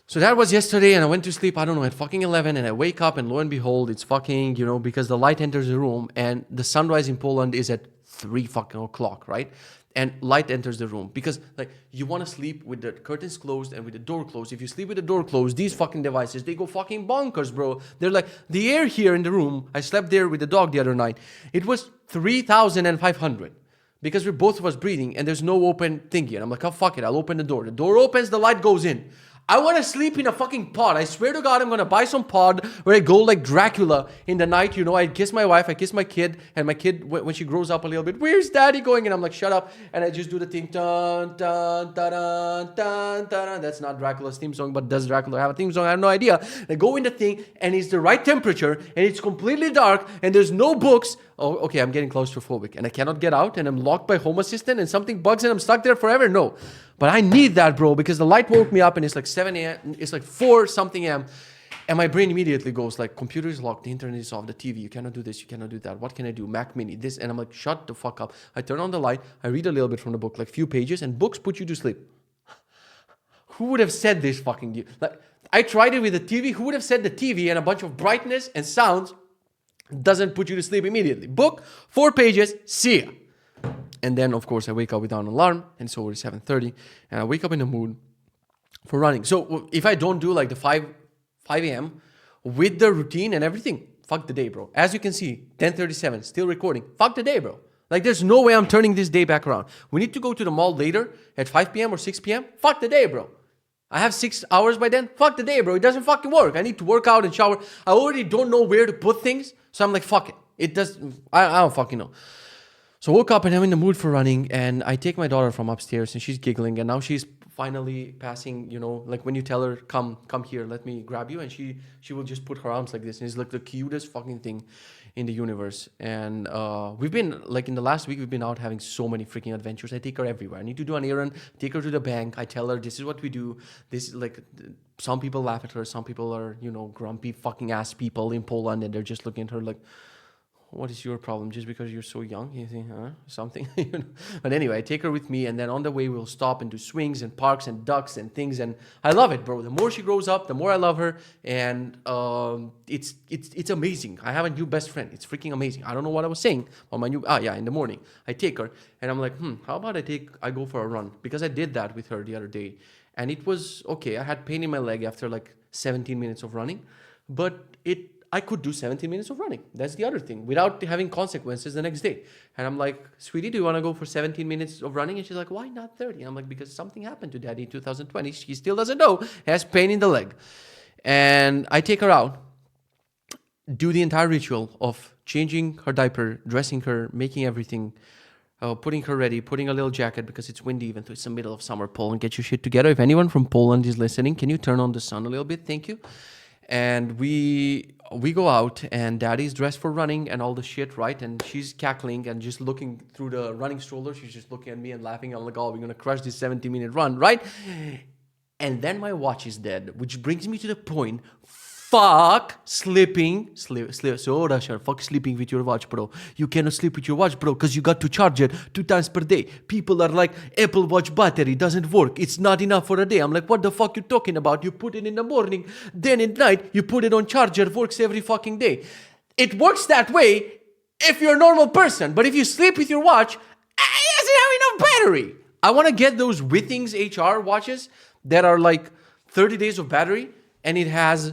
So that was yesterday, and I went to sleep, I don't know, at fucking 11, and I wake up, and lo and behold, it's fucking, because the light enters the room, and the sunrise in Poland is at 3 fucking o'clock, right? And light enters the room, because, like, you want to sleep with the curtains closed and with the door closed. If you sleep with the door closed, these fucking devices, they go fucking bonkers, bro. They're like, the air here in the room, I slept there with the dog the other night, it was 3,500. because we're both of us breathing and there's no open thingy. And I'm like, oh, fuck it. I'll open the door. The door opens, the light goes in. I want to sleep in a fucking pod. I swear to God, I'm going to buy some pod where I go like Dracula in the night. You know, I kiss my wife, I kiss my kid. And my kid, when she grows up a little bit, where's daddy going? And I'm like, shut up. And I just do the thing. Dun, dun, dun, dun, dun, dun. That's not Dracula's theme song, but does Dracula have a theme song? I have no idea. I go in the thing and it's the right temperature and it's completely dark and there's no books. Oh, okay, I'm getting claustrophobic and I cannot get out and I'm locked by Home Assistant and something bugs and I'm stuck there forever. No. But I need that, bro, because the light woke me up and it's like 7 a.m. It's like 4 something a.m. And my brain immediately goes like, computer is locked, the internet is off, the TV, you cannot do this, you cannot do that. What can I do? Mac Mini, this. And I'm like, shut the fuck up. I turn on the light, I read a little bit from the book, like few pages, and books put you to sleep. Who would have said this fucking... Like, I tried it with the TV. Who would have said the TV and a bunch of brightness and sounds doesn't put you to sleep immediately? Book, 4 pages, see ya. And then, of course, I wake up without an alarm, and it's over 7:30, and I wake up in the mood for running. So if I don't do like the 5 a.m. with the routine and everything, fuck the day, bro. As you can see, 10:37, still recording. Fuck the day, bro. Like, there's no way I'm turning this day back around. We need to go to the mall later at 5 p.m. or 6 p.m. Fuck the day, bro. I have 6 hours by then. Fuck the day, bro. It doesn't fucking work. I need to work out and shower. I already don't know where to put things, so I'm like, fuck it. It does. I don't fucking know. So I woke up and I'm in the mood for running and I take my daughter from upstairs and she's giggling and now she's finally passing, you know, like when you tell her, come here, let me grab you. And she will just put her arms like this. And it's like the cutest fucking thing in the universe. And we've been, like in the last week, we've been out having so many freaking adventures. I take her everywhere. I need to do an errand, take her to the bank. I tell her, this is what we do. This is like, some people laugh at her. Some people are, you know, grumpy fucking ass people in Poland and they're just looking at her like, what is your problem? Just because you're so young? You think, huh? Something? You know? But anyway, I take her with me and then on the way we'll stop and do swings and parks and ducks and things. And I love it, bro. The more she grows up, the more I love her. And it's amazing. I have a new best friend. It's freaking amazing. I don't know what I was saying on my in the morning. I take her and I'm like, how about I go for a run? Because I did that with her the other day. And it was okay. I had pain in my leg after like 17 minutes of running. But I could do 17 minutes of running. That's the other thing, without having consequences the next day. And I'm like, sweetie, do you want to go for 17 minutes of running? And she's like, why not 30? And I'm like, because something happened to daddy in 2020. She still doesn't know. Has pain in the leg. And I take her out, do the entire ritual of changing her diaper, dressing her, making everything, putting her ready, putting a little jacket because it's windy even though it's the middle of summer. Poland, get your shit together. If anyone from Poland is listening, can you turn on the sun a little bit? Thank you. And we go out and daddy's dressed for running and all the shit, right? And she's cackling and just looking through the running stroller. She's just looking at me and laughing. I'm like, oh, we're going to crush this 17-minute run, right? And then my watch is dead, which brings me to the point. Fuck sleeping. Fuck sleeping with your watch, bro. You cannot sleep with your watch, bro, because you got to charge it 2 times per day. People are like, Apple Watch battery doesn't work. It's not enough for a day. I'm like, what the fuck you talking about? You put it in the morning, then at night, you put it on charger. Works every fucking day. It works that way if you're a normal person. But if you sleep with your watch, it doesn't have enough battery. I want to get those Withings HR watches that are like 30 days of battery and it has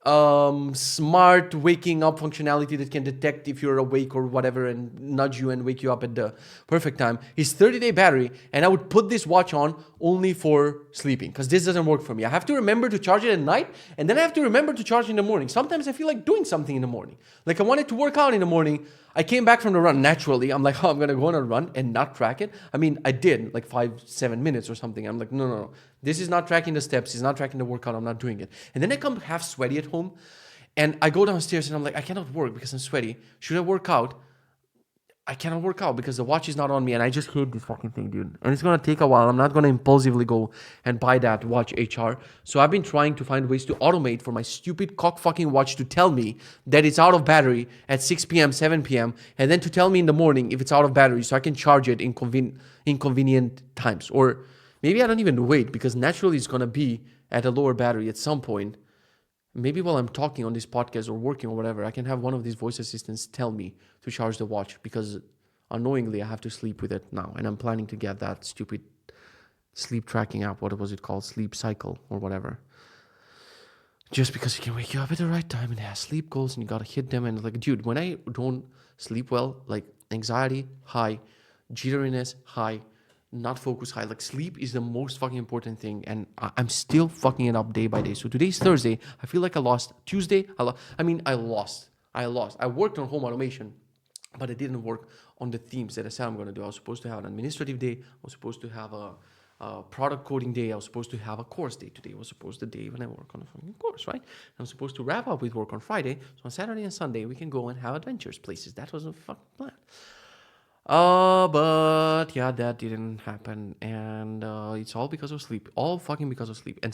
smart waking up functionality that can detect if you're awake or whatever and nudge you and wake you up at the perfect time. It's 30-day battery and I would put this watch on only for sleeping because this doesn't work for me. I have to remember to charge it at night and then I have to remember to charge it in the morning. Sometimes I feel like doing something in the morning. Like I wanted to work out in the morning. I came back from the run naturally. I'm like, I'm going to go on a run and not track it. I mean, I did like 5-7 minutes or something. I'm like, no. This is not tracking the steps. It's not tracking the workout. I'm not doing it. And then I come half sweaty at home and I go downstairs and I'm like, I cannot work because I'm sweaty. Should I work out? I cannot work out because the watch is not on me and I just hate this fucking thing, dude. And it's going to take a while. I'm not going to impulsively go and buy that watch HR. So I've been trying to find ways to automate for my stupid cock fucking watch to tell me that it's out of battery at 6 p.m., 7 p.m. and then to tell me in the morning if it's out of battery so I can charge it in convenient times. Or maybe I don't even wait because naturally it's going to be at a lower battery at some point. Maybe while I'm talking on this podcast or working or whatever, I can have one of these voice assistants tell me to charge the watch because unknowingly I have to sleep with it now. And I'm planning to get that stupid sleep tracking app. What was it called? Sleep Cycle or whatever. Just because it can wake you up at the right time and it has sleep goals and you got to hit them. And like, dude, when I don't sleep well, like anxiety, high, jitteriness high, not focus high. Like sleep is the most fucking important thing, and I'm still fucking it up day by day. So today's Thursday. I feel like I lost. Tuesday, I lost. I worked on home automation, but I didn't work on the themes that I said I'm going to do. I was supposed to have an administrative day. I was supposed to have a product coding day. I was supposed to have a course day. Today was supposed to be the day when I work on a fucking course, right? I'm supposed to wrap up with work on Friday. So on Saturday and Sunday, we can go and have adventures places. That was a fucking plan. But yeah, that didn't happen, and it's all because of sleep. All fucking because of sleep. And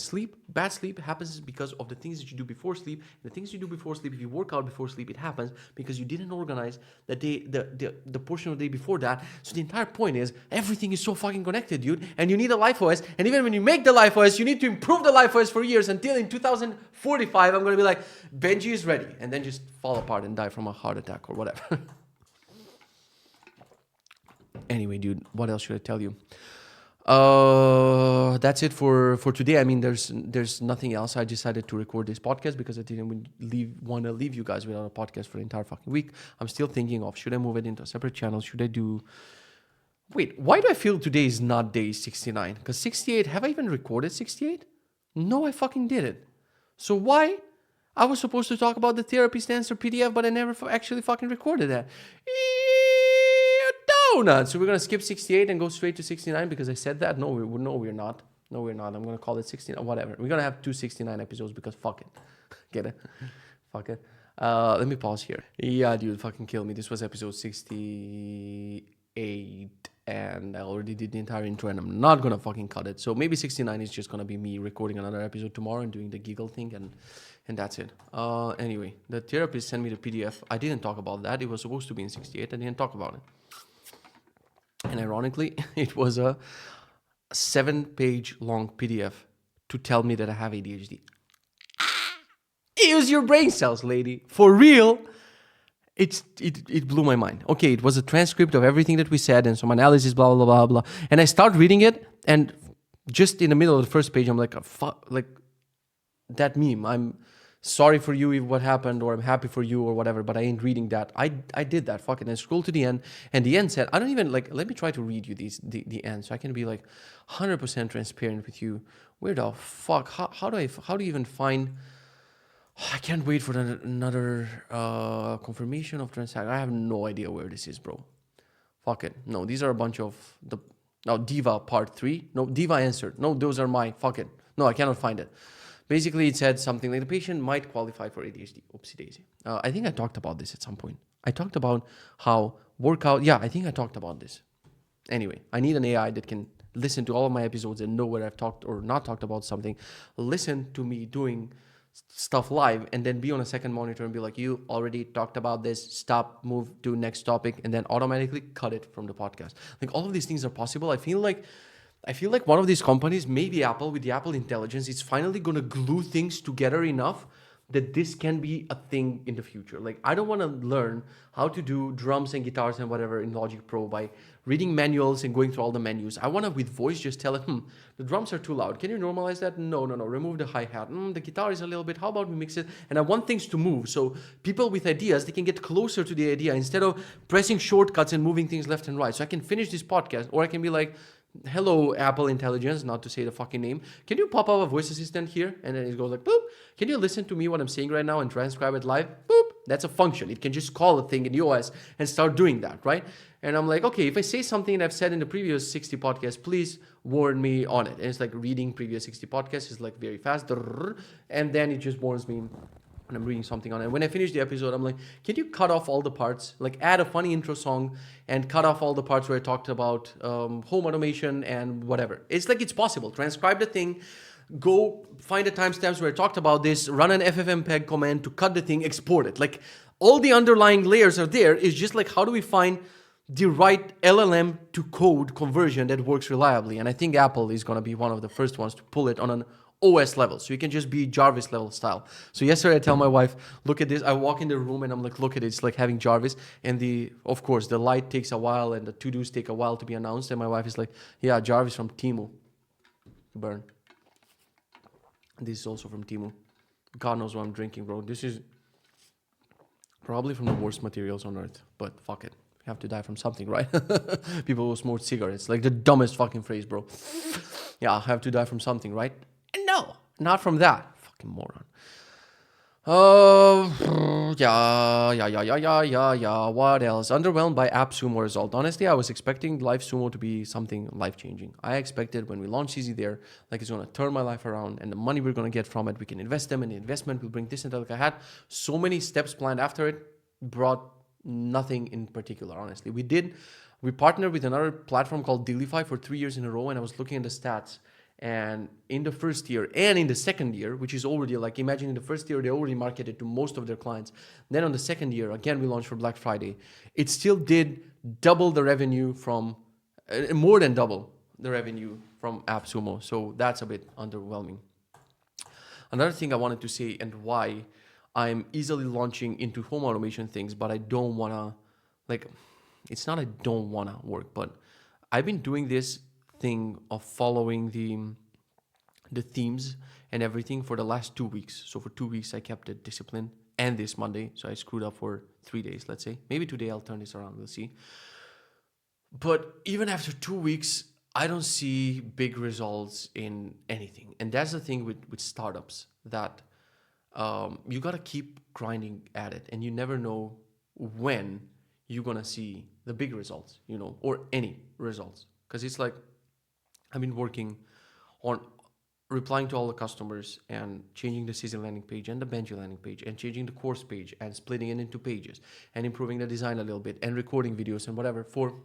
bad sleep happens because of the things that you do before sleep. The things you do before sleep, if you work out before sleep, it happens because you didn't organize the day, the portion of the day before that. So the entire point is everything is so fucking connected, dude. And you need a life OS. And even when you make the life OS, you need to improve the life OS for years until in 2045, I'm gonna be like, Benji is ready, and then just fall apart and die from a heart attack or whatever. Anyway, dude, what else should I tell you? That's it for today. I mean, there's nothing else. I decided to record this podcast because I didn't want to leave you guys without a podcast for the entire fucking week. I'm still thinking of, should I move it into a separate channel? Should I do... Wait, why do I feel today is not day 69? Because 68, have I even recorded 68? No, I fucking did it. So why? I was supposed to talk about the therapist answer PDF, but I never actually fucking recorded that. Donuts. So we're gonna skip 68 and go straight to 69 because I said that. No, we're not. No, we're not. I'm gonna call it 69. Whatever. We're gonna have 2 69 episodes because fuck it. Get it? Fuck it. Let me pause here. Yeah, dude, fucking kill me. This was episode 68, and I already did the entire intro, and I'm not gonna fucking cut it. So maybe 69 is just gonna be me recording another episode tomorrow and doing the giggle thing, and that's it. Anyway, the therapist sent me the PDF. I didn't talk about that. It was supposed to be in 68. I didn't talk about it. And ironically, it was a 7-page long PDF to tell me that I have ADHD. Use your brain cells, lady. For real. It blew my mind. Okay, it was a transcript of everything that we said and some analysis, blah, blah, blah, blah. And I start reading it, and just in the middle of the first page, I'm like, fuck, like that meme. I'm sorry for you if what happened, or I'm happy for you or whatever, but I ain't reading that. I did that. Fuck it. I scrolled to the end, and the end said, I don't even like, let me try to read you the end so I can be like 100% transparent with you. Where the fuck? How do you even find... I can't wait for another confirmation of transaction. I have no idea where this is, bro. Fuck it. No, these are a bunch of Diva part 3. No, Diva answered. No, those are my... Fuck it. No, I cannot find it. Basically, it said something like the patient might qualify for ADHD. Oopsie daisy. I think I talked about this at some point. I talked about how workout... Yeah, I think I talked about this. Anyway, I need an AI that can listen to all of my episodes and know where I've talked or not talked about something. Listen to me doing stuff live, and then be on a second monitor and be like, you already talked about this, stop, move to next topic, and then automatically cut it from the podcast. Like, all of these things are possible. I feel like one of these companies, maybe Apple, with the Apple Intelligence, it's finally going to glue things together enough that this can be a thing in the future. Like, I don't want to learn how to do drums and guitars and whatever in Logic Pro by reading manuals and going through all the menus. I want to, with voice, just tell it, the drums are too loud. Can you normalize that? No. Remove the hi-hat. The guitar is a little bit. How about we mix it? And I want things to move. So people with ideas, they can get closer to the idea instead of pressing shortcuts and moving things left and right. So I can finish this podcast, or I can be like, hello, Apple Intelligence, not to say the fucking name. Can you pop up a voice assistant here? And then it goes like, boop. Can you listen to me what I'm saying right now and transcribe it live? Boop. That's a function. It can just call a thing in the OS and start doing that, right? And I'm like, okay, if I say something that I've said in the previous 60 podcasts, please warn me on it. And it's like reading previous 60 podcasts is like very fast. And then it just warns me when I'm reading something on it. When I finish the episode, I'm like, can you cut off all the parts? Like, add a funny intro song and cut off all the parts where I talked about home automation and whatever. It's like, it's possible. Transcribe the thing, go find the timestamps where I talked about this, run an FFmpeg command to cut the thing, export it. Like, all the underlying layers are there. It's just like, how do we find the right LLM to code conversion that works reliably? And I think Apple is going to be one of the first ones to pull it on an OS level. So you can just be Jarvis level style. So yesterday I tell my wife, look at this. I walk in the room and I'm like, look at it. It's like having Jarvis. And of course, the light takes a while and the to-dos take a while to be announced. And my wife is like, yeah, Jarvis from Temu. Burn. This is also from Temu. God knows what I'm drinking, bro. This is probably from the worst materials on earth, but fuck it. have to die from something, right? People who smoke cigarettes, like the dumbest fucking phrase, bro. Yeah, I have to die from something, right? No, not from that. Fucking moron. Yeah. What else? Underwhelmed by app sumo result. Honestly, I was expecting live sumo to be something life changing. I expected when we launch CZ there, like it's gonna turn my life around, and the money we're gonna get from it, we can invest them, and the investment will bring this and that. Like I had so many steps planned after it, brought nothing in particular. Honestly, we partnered with another platform called Dealify for 3 years in a row, and I was looking at the stats. And in the first year and in the second year, which is already like, imagine in the first year, they already marketed to most of their clients. Then on the second year, again, we launched for Black Friday. It still did double the revenue from, more than double the revenue from AppSumo. So that's a bit underwhelming. Another thing I wanted to say and why I'm easily launching into home automation things, but I don't want to, like, it's not I don't want to work, but I've been doing this thing of following the themes and everything for the last 2 weeks. So for 2 weeks I kept it disciplined, and this Monday, so I screwed up for 3 days, let's say. Maybe today I'll turn this around, we'll see. But even after 2 weeks, I don't see big results in anything. And that's the thing with startups, that you got to keep grinding at it, and you never know when you're going to see the big results, or any results. Because it's like, I've been working on replying to all the customers and changing the season landing page and the Benji landing page and changing the course page and splitting it into pages and improving the design a little bit and recording videos and whatever for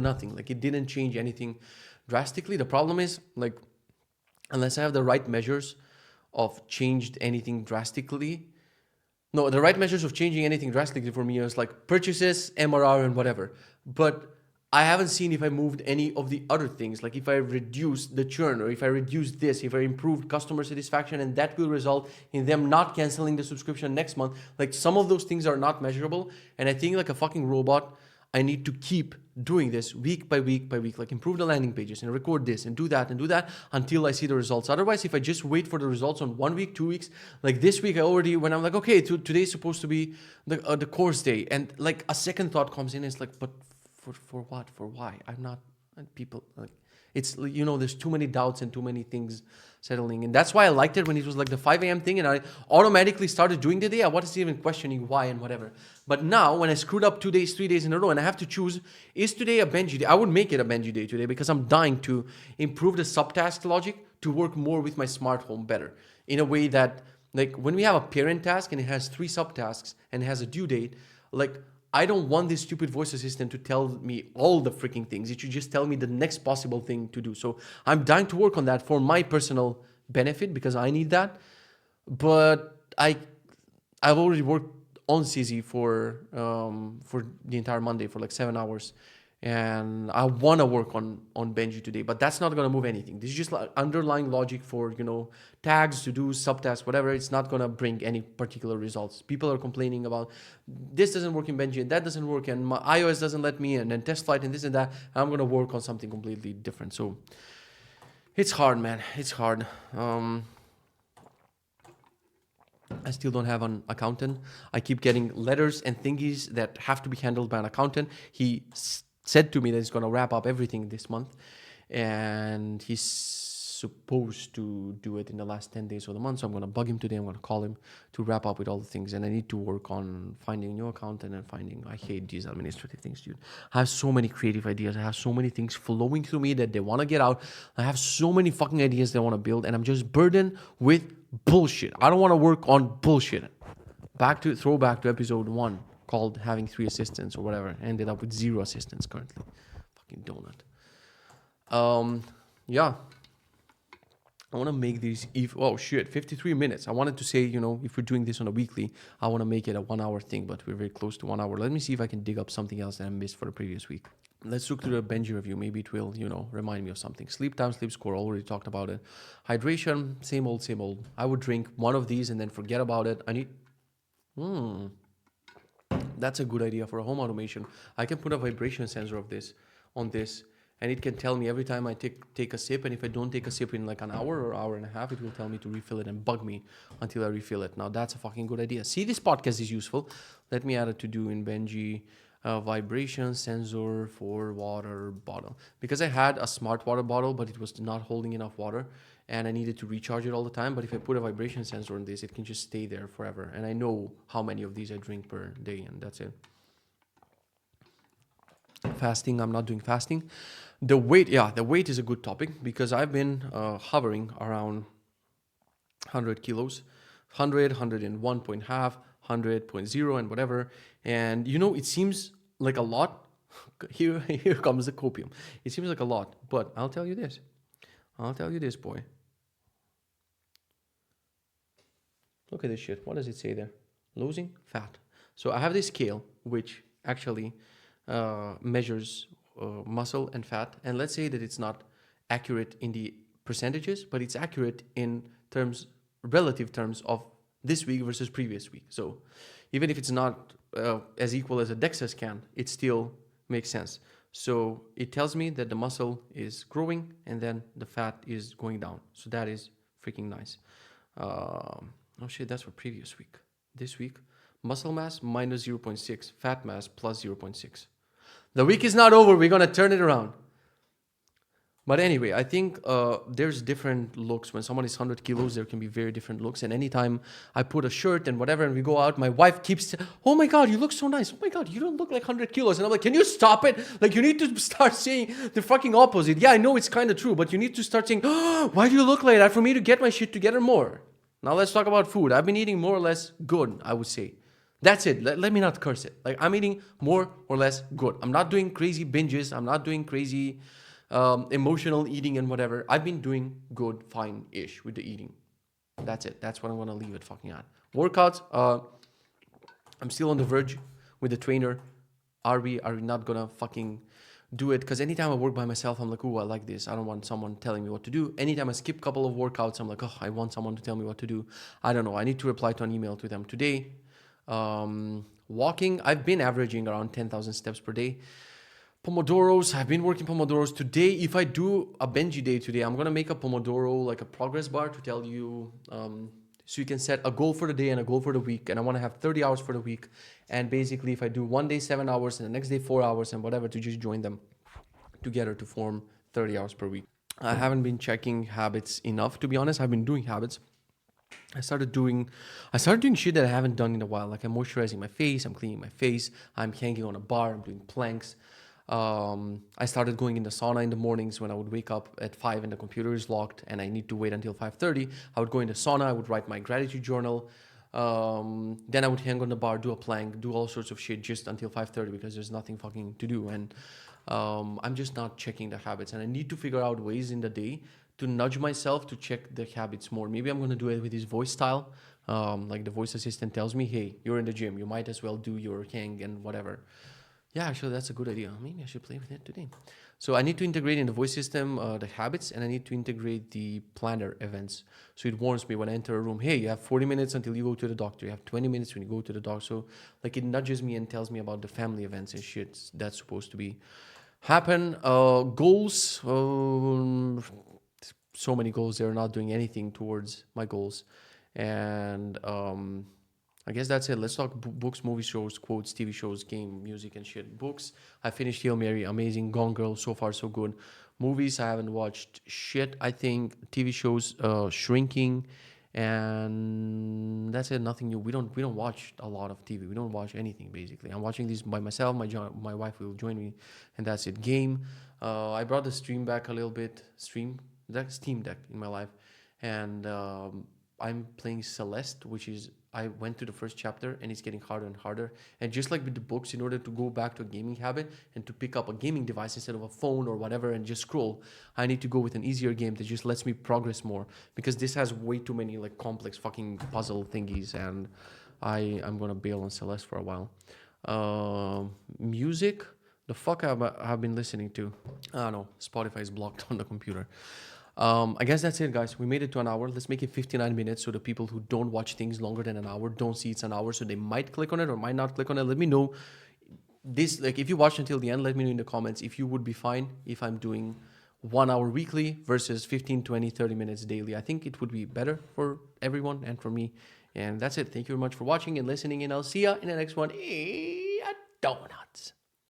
nothing. Like, it didn't change anything drastically. The problem is, like, unless I have the right measures of changed anything drastically. No, the right measures of changing anything drastically for me is like purchases, MRR, and whatever. But I haven't seen if I moved any of the other things, like if I reduced the churn, or if I reduced this, if I improved customer satisfaction, and that will result in them not canceling the subscription next month. Like, some of those things are not measurable. And I think, like a fucking robot, I need to keep doing this week by week by week, like improve the landing pages and record this and do that until I see the results. Otherwise, if I just wait for the results on 1 week, 2 weeks, like this week, when I'm like, okay, today's supposed to be the course day, and like a second thought comes in, it's like, but for what? For why? I'm not, people, like, it's, there's too many doubts and too many things settling. And that's why I liked it when it was like the 5 a.m. thing, and I automatically started doing the day. I wasn't even questioning why and whatever. But now, when I screwed up 2 days, 3 days in a row, and I have to choose, is today a Benji day? I would make it a Benji day today, because I'm dying to improve the subtask logic to work more with my smart home better, in a way that, like, when we have a parent task and it has 3 subtasks and it has a due date, like, I don't want this stupid voice assistant to tell me all the freaking things. It should just tell me the next possible thing to do. So I'm dying to work on that for my personal benefit, because I need that. But I've already worked on CZ for the entire Monday for like 7 hours. And I want to work on Benji today, but that's not going to move anything. This is just like underlying logic for, tags, to do, subtasks, whatever. It's not going to bring any particular results. People are complaining about this doesn't work in Benji and that doesn't work, and my iOS doesn't let me in, and test flight and this and that. I'm going to work on something completely different. So it's hard, man. It's hard. I still don't have an accountant. I keep getting letters and thingies that have to be handled by an accountant. He said to me that he's going to wrap up everything this month, and he's supposed to do it in the last 10 days of the month. So I'm going to bug him today. I'm going to call him to wrap up with all the things, and I need to work on finding a new accountant and I hate these administrative things, dude. I have so many creative ideas. I have so many things flowing through me that they want to get out. I have so many fucking ideas they want to build, and I'm just burdened with bullshit. I don't want to work on bullshit. Throwback to episode 1, called having 3 assistants or whatever. Ended up with 0 assistants currently. Fucking donut. Yeah. I want to make these, 53 minutes. I wanted to say, if we're doing this on a weekly, I want to make it a 1 hour thing, but we're very close to 1 hour. Let me see if I can dig up something else that I missed for the previous week. Let's look through the Benji review. Maybe it will, remind me of something. Sleep time, sleep score, already talked about it. Hydration, same old, same old. I would drink one of these and then forget about it. That's a good idea for a home automation. I can put a vibration sensor on this, and it can tell me every time I take a sip, and if I don't take a sip in like an hour or hour and a half, it will tell me to refill it and bug me until I refill it. Now that's a fucking good idea. See, this podcast is useful. Let me add it to do in Benji. Vibration sensor for water bottle. Because I had a smart water bottle, but it was not holding enough water, and I needed to recharge it all the time. But if I put a vibration sensor on this, it can just stay there forever. And I know how many of these I drink per day, and that's it. Fasting, I'm not doing fasting. The weight, yeah, the weight is a good topic because I've been hovering around 100 kilos, 100, 101.5, 100.0 and whatever. And it seems like a lot. Here comes the copium. It seems like a lot, but I'll tell you this, boy. Look at this shit. What does it say there? Losing fat. So I have this scale which actually measures muscle and fat, and let's say that it's not accurate in the percentages, but it's accurate in relative terms of this week versus previous week. So even if it's not as equal as a DEXA scan, it still makes sense. So it tells me that the muscle is growing and then the fat is going down. So that is freaking nice. Oh shit, that's for previous week. This week, muscle mass minus 0.6, fat mass plus 0.6. The week is not over. We're going to turn it around. But anyway, I think there's different looks. When someone is 100 kilos, there can be very different looks. And anytime I put a shirt and whatever and we go out, my wife keeps, oh my God, you look so nice. Oh my God, you don't look like 100 kilos. And I'm like, can you stop it? Like, you need to start saying the fucking opposite. Yeah, I know it's kind of true, but you need to start saying, oh, why do you look like that? For me to get my shit together more. Now let's talk about food. I've been eating more or less good, I would say. That's it. Let me not curse it. Like, I'm eating more or less good. I'm not doing crazy binges. I'm not doing crazy emotional eating and whatever. I've been doing good, fine-ish with the eating. That's it. That's what I'm going to leave it fucking at. Workouts, I'm still on the verge with the trainer. Are we not going to fucking do it? Because anytime I work by myself, I'm like, oh, I like this. I don't want someone telling me what to do. Anytime I skip a couple of workouts, I'm like, oh, I want someone to tell me what to do. I don't know. I need to reply to an email to them today. Walking, I've been averaging around 10,000 steps per day. Pomodoros, I've been working Pomodoros. Today, if I do a Benji day today, I'm going to make a Pomodoro, like a progress bar to tell you, so you can set a goal for the day and a goal for the week. And I want to have 30 hours for the week. And basically, if I do one day, 7 hours, and the next day, 4 hours, and whatever, to just join them together to form 30 hours per week. I haven't been checking habits enough, to be honest. I've been doing habits. I started doing shit that I haven't done in a while. Like, I'm moisturizing my face, I'm cleaning my face, I'm hanging on a bar, I'm doing planks. I started going in the sauna in the mornings when I would wake up at 5 and the computer is locked and I need to wait until 5:30. I would go in the sauna, I would write my gratitude journal. Then I would hang on the bar, do a plank, do all sorts of shit just until 5:30 because there's nothing fucking to do. And I'm just not checking the habits. And I need to figure out ways in the day to nudge myself to check the habits more. Maybe I'm going to do it with his voice style. Like the voice assistant tells me, hey, you're in the gym. You might as well do your hang and whatever. Yeah, actually, that's a good idea. Maybe I should play with it today. So I need to integrate in the voice system the habits, and I need to integrate the planner events. So it warns me when I enter a room, hey, you have 40 minutes until you go to the doctor. You have 20 minutes when you go to the doctor. So like it nudges me and tells me about the family events and shit that's supposed to be happen. Goals, so many goals. They're not doing anything towards my goals. And I guess that's it. Let's talk books, movie shows, quotes, TV shows, game, music, and shit. Books, I finished Hail Mary, amazing. Gone Girl, so far so good. Movies, I haven't watched shit, I think. TV shows, Shrinking, and that's it. Nothing new. We don't watch a lot of TV. We don't watch anything basically. I'm watching these by myself. My wife will join me, and that's it. Game, I brought the stream back a little bit. Steam Deck in my life, and I'm playing Celeste, which is, I went to the first chapter and it's getting harder and harder. And just like with the books, in order to go back to a gaming habit and to pick up a gaming device instead of a phone or whatever and just scroll, I need to go with an easier game that just lets me progress more, because this has way too many like complex fucking puzzle thingies, and I'm gonna bail on Celeste for a while. Music, the fuck I've been listening to. I don't know, Spotify is blocked on the computer. I guess that's it, guys. We made it to an hour. Let's make it 59 minutes so the people who don't watch things longer than an hour don't see it's an hour, so they might click on it or might not click on it. Let me know this, like if you watched until the end, let me know in the comments if you would be fine if I'm doing 1 hour weekly versus 15, 20, 30 minutes daily. I think it would be better for everyone and for me. And that's it. Thank you very much for watching and listening, and I'll see ya in the next one. donuts.